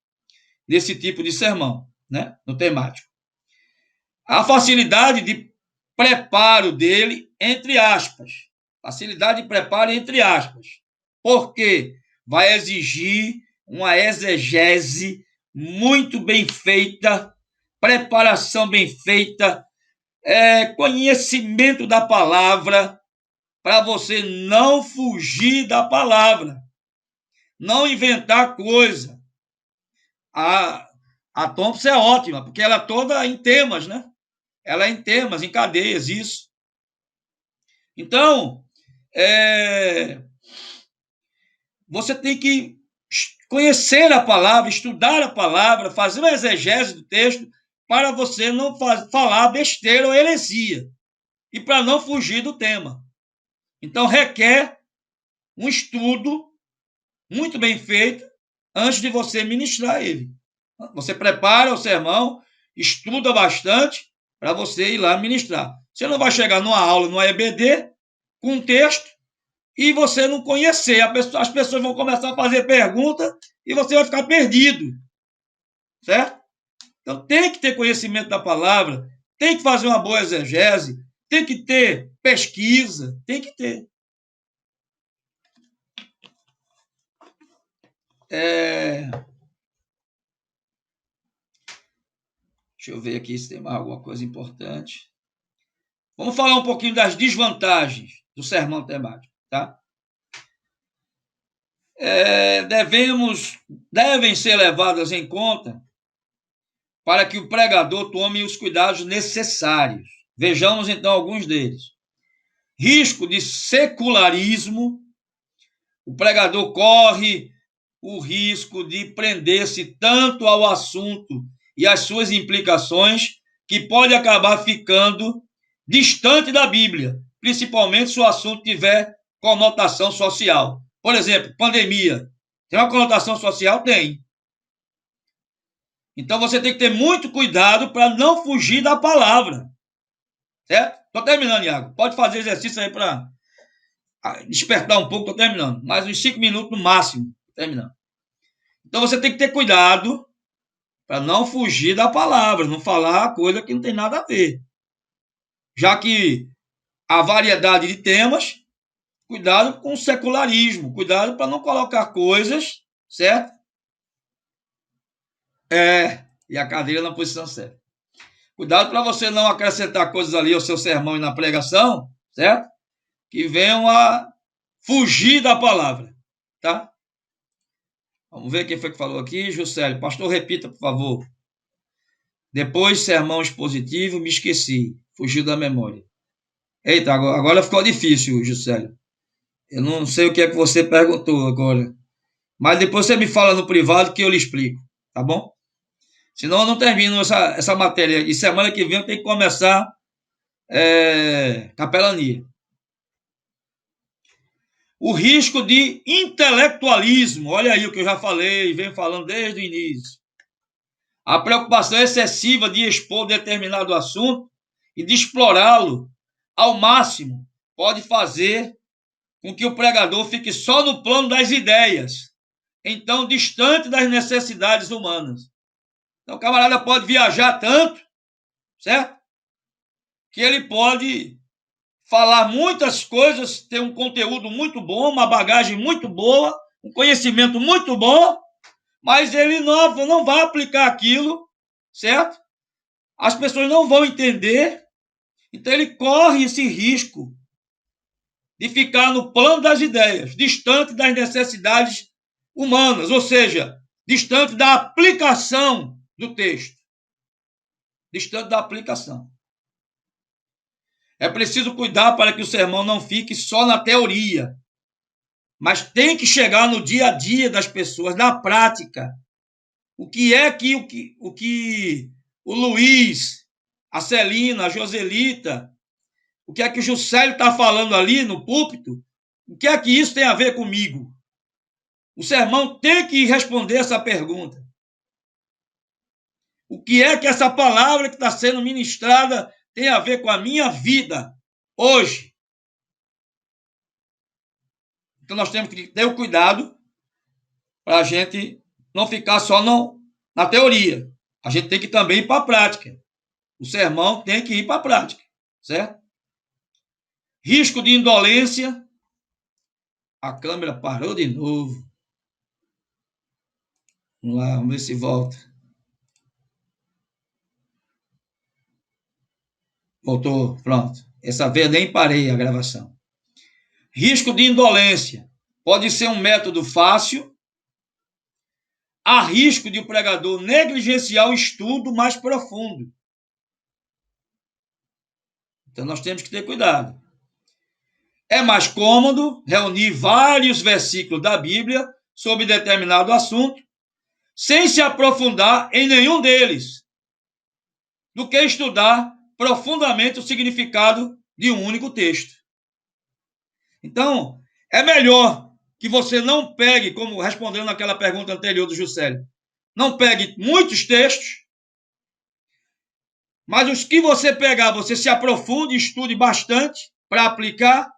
nesse tipo de sermão, né? No temático. A facilidade de preparo dele, entre aspas. Facilidade de preparo, entre aspas. Porque vai exigir uma exegese muito bem feita, preparação bem feita, conhecimento da palavra, para você não fugir da palavra, não inventar coisa. A Thompson é ótima, porque ela é toda em temas, né? Ela é em temas, em cadeias, isso. Então, você tem que conhecer a palavra, estudar a palavra, fazer uma exegese do texto, para você não falar besteira ou heresia, e para não fugir do tema. Então, requer um estudo muito bem feito antes de você ministrar ele. Você prepara o sermão, estuda bastante para você ir lá ministrar. Você não vai chegar numa aula, numa EBD, com um texto, e você não conhecer. As pessoas vão começar a fazer pergunta e você vai ficar perdido. Certo? Então, tem que ter conhecimento da palavra, tem que fazer uma boa exegese, tem que ter pesquisa, tem que ter. Deixa eu ver aqui se tem mais alguma coisa importante. Vamos falar um pouquinho das desvantagens do sermão temático, tá? devem ser levadas em conta para que o pregador tome os cuidados necessários. Vejamos, então, alguns deles. Risco de secularismo. O pregador corre o risco de prender-se tanto ao assunto e às suas implicações que pode acabar ficando distante da Bíblia, principalmente se o assunto tiver conotação social. Por exemplo, pandemia. Tem uma conotação social? Tem. Então você tem que ter muito cuidado para não fugir da palavra. Certo? Estou terminando, Iago. Pode fazer exercício aí para despertar um pouco, estou terminando. Mais uns 5 minutos no máximo. Terminando. Então você tem que ter cuidado para não fugir da palavra, não falar coisa que não tem nada a ver. Já que a variedade de temas, cuidado com o secularismo, cuidado para não colocar coisas, certo? E a cadeira na posição certa. Cuidado para você não acrescentar coisas ali ao seu sermão e na pregação, certo? Que venham a fugir da palavra, tá? Vamos ver quem foi que falou aqui. Juscelio, pastor, repita, por favor. Depois, sermão expositivo, me esqueci. Fugiu da memória. Eita, agora ficou difícil, Juscelio. Eu não sei o que é que você perguntou agora. Mas depois você me fala no privado que eu lhe explico, tá bom? Senão eu não termino essa matéria. E semana que vem eu tenho que começar capelania. O risco de intelectualismo. Olha aí o que eu já falei, venho falando desde o início. A preocupação excessiva de expor determinado assunto e de explorá-lo ao máximo pode fazer com que o pregador fique só no plano das ideias, então distante das necessidades humanas. Então o camarada pode viajar tanto, certo? Que ele pode falar muitas coisas, ter um conteúdo muito bom, uma bagagem muito boa, um conhecimento muito bom, mas ele não vai aplicar aquilo, certo? As pessoas não vão entender, então ele corre esse risco de ficar no plano das ideias, distante das necessidades humanas, ou seja, distante da aplicação do texto. Distante da aplicação. É preciso cuidar para que o sermão não fique só na teoria, mas tem que chegar no dia a dia das pessoas, na prática. O que é que o Luiz, a Celina, a Joselita, o que é que o Juscelio está falando ali no púlpito? O que é que isso tem a ver comigo? O sermão tem que responder essa pergunta. O que é que essa palavra que está sendo ministrada tem a ver com a minha vida hoje? Então nós temos que ter o cuidado para a gente não ficar só na teoria. A gente tem que também ir para a prática. O sermão tem que ir para a prática, certo? Risco de indolência. A câmera parou de novo. Vamos lá, vamos ver se volta. Voltou, pronto. Essa vez nem parei a gravação. Risco de indolência. Pode ser um método fácil. Há risco de o pregador negligenciar o estudo mais profundo. Então nós temos que ter cuidado. É mais cômodo reunir vários versículos da Bíblia sobre determinado assunto, sem se aprofundar em nenhum deles, do que estudar profundamente o significado de um único texto. Então, é melhor que você não pegue, como respondendo àquela pergunta anterior do Juscelio, não pegue muitos textos, mas os que você pegar, você se aprofunde, estude bastante para aplicar,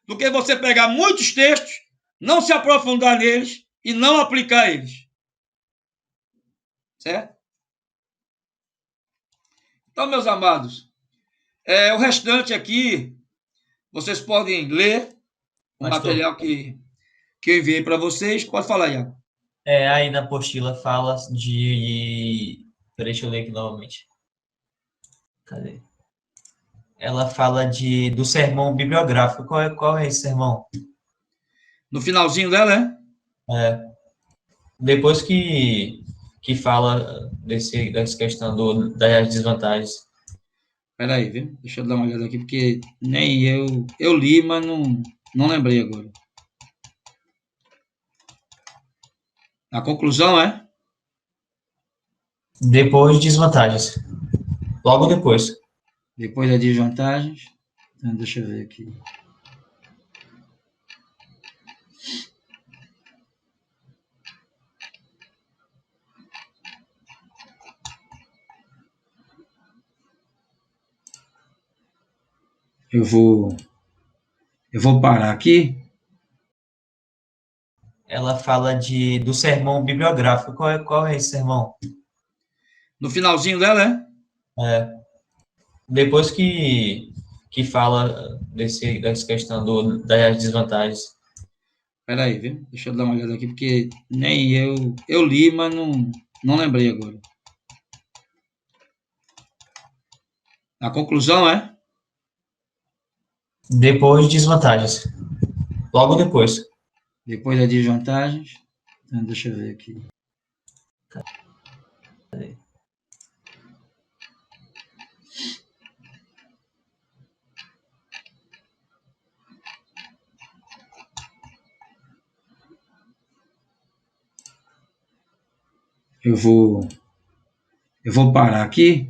do que você pegar muitos textos, não se aprofundar neles e não aplicar eles. Certo? Então, meus amados, o restante aqui, vocês podem ler o material que eu enviei para vocês. Pode falar, Iago. Aí na apostila fala de... Peraí, deixa eu ler aqui novamente. Cadê? Ela fala do sermão bibliográfico. Qual é esse sermão? No finalzinho dela, é? É. Depois que fala dessa questão das desvantagens. Peraí, viu? Deixa eu dar uma olhada aqui, porque nem eu li, mas não lembrei agora. A conclusão é? Depois desvantagens. Logo depois. Depois das desvantagens. Então, deixa eu ver aqui. Eu vou parar aqui. Ela fala do sermão bibliográfico. Qual é esse sermão? No finalzinho dela, é? É. Depois que fala dessa questão das desvantagens. Peraí, viu? Deixa eu dar uma olhada aqui, porque nem eu li, mas não lembrei agora. A conclusão é? Depois desvantagens. Logo depois. Depois das desvantagens. Então, deixa eu ver aqui. Eu vou parar aqui.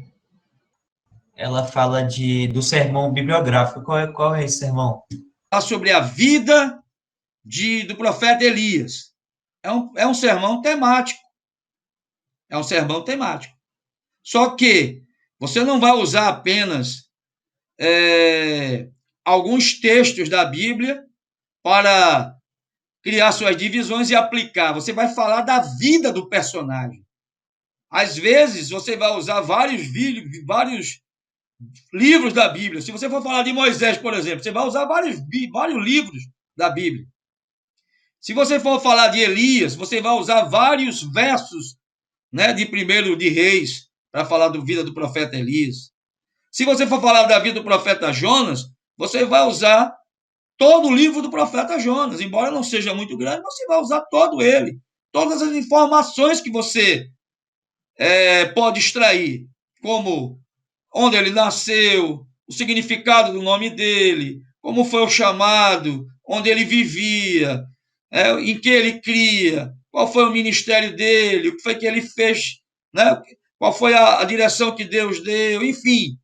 Ela fala do sermão bibliográfico. Qual é esse sermão? Falar sobre a vida do profeta Elias. É um sermão temático. É um sermão temático. Só que você não vai usar apenas alguns textos da Bíblia para criar suas divisões e aplicar. Você vai falar da vida do personagem. Às vezes, você vai usar vários livros da Bíblia. Se você for falar de Moisés, por exemplo, você vai usar vários livros da Bíblia. Se você for falar de Elias, você vai usar vários versos, né, de 1 de Reis, para falar da vida do profeta Elias. Se você for falar da vida do profeta Jonas, você vai usar todo o livro do profeta Jonas. Embora não seja muito grande, você vai usar todo ele. Todas as informações que você pode extrair, como onde ele nasceu, o significado do nome dele, como foi o chamado, onde ele vivia, em que ele cria, qual foi o ministério dele, o que foi que ele fez, né? Qual foi a direção que Deus deu, enfim.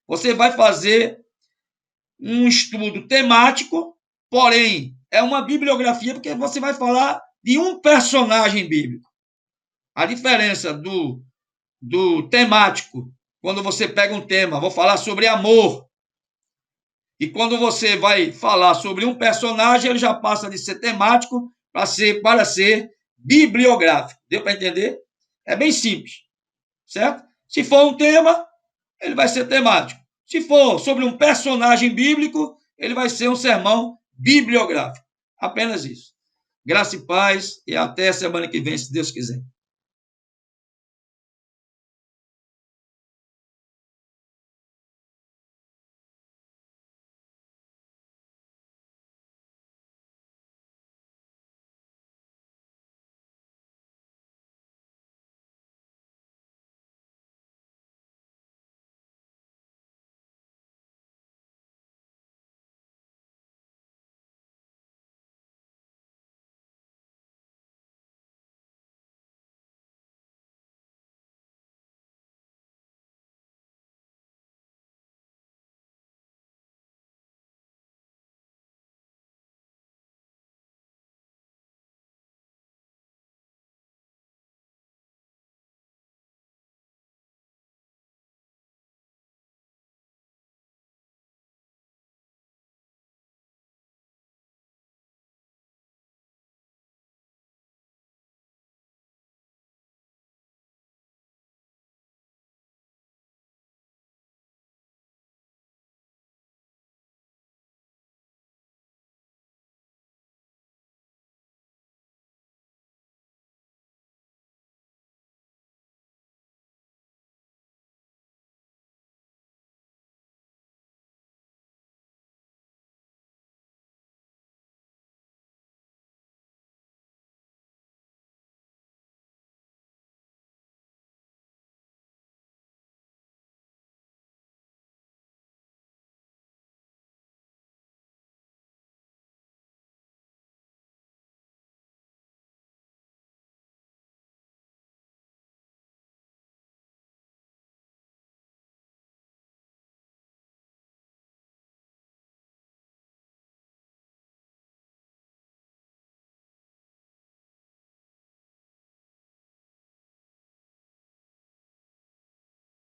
Você vai fazer um estudo temático, porém, é uma bibliografia, porque você vai falar de um personagem bíblico. A diferença do temático, quando você pega um tema, vou falar sobre amor, e quando você vai falar sobre um personagem, ele já passa de ser temático para ser bibliográfico. Deu para entender? É bem simples, certo? Se for um tema, ele vai ser temático. Se for sobre um personagem bíblico, ele vai ser um sermão bibliográfico. Apenas isso. Graça e paz, e até semana que vem, se Deus quiser.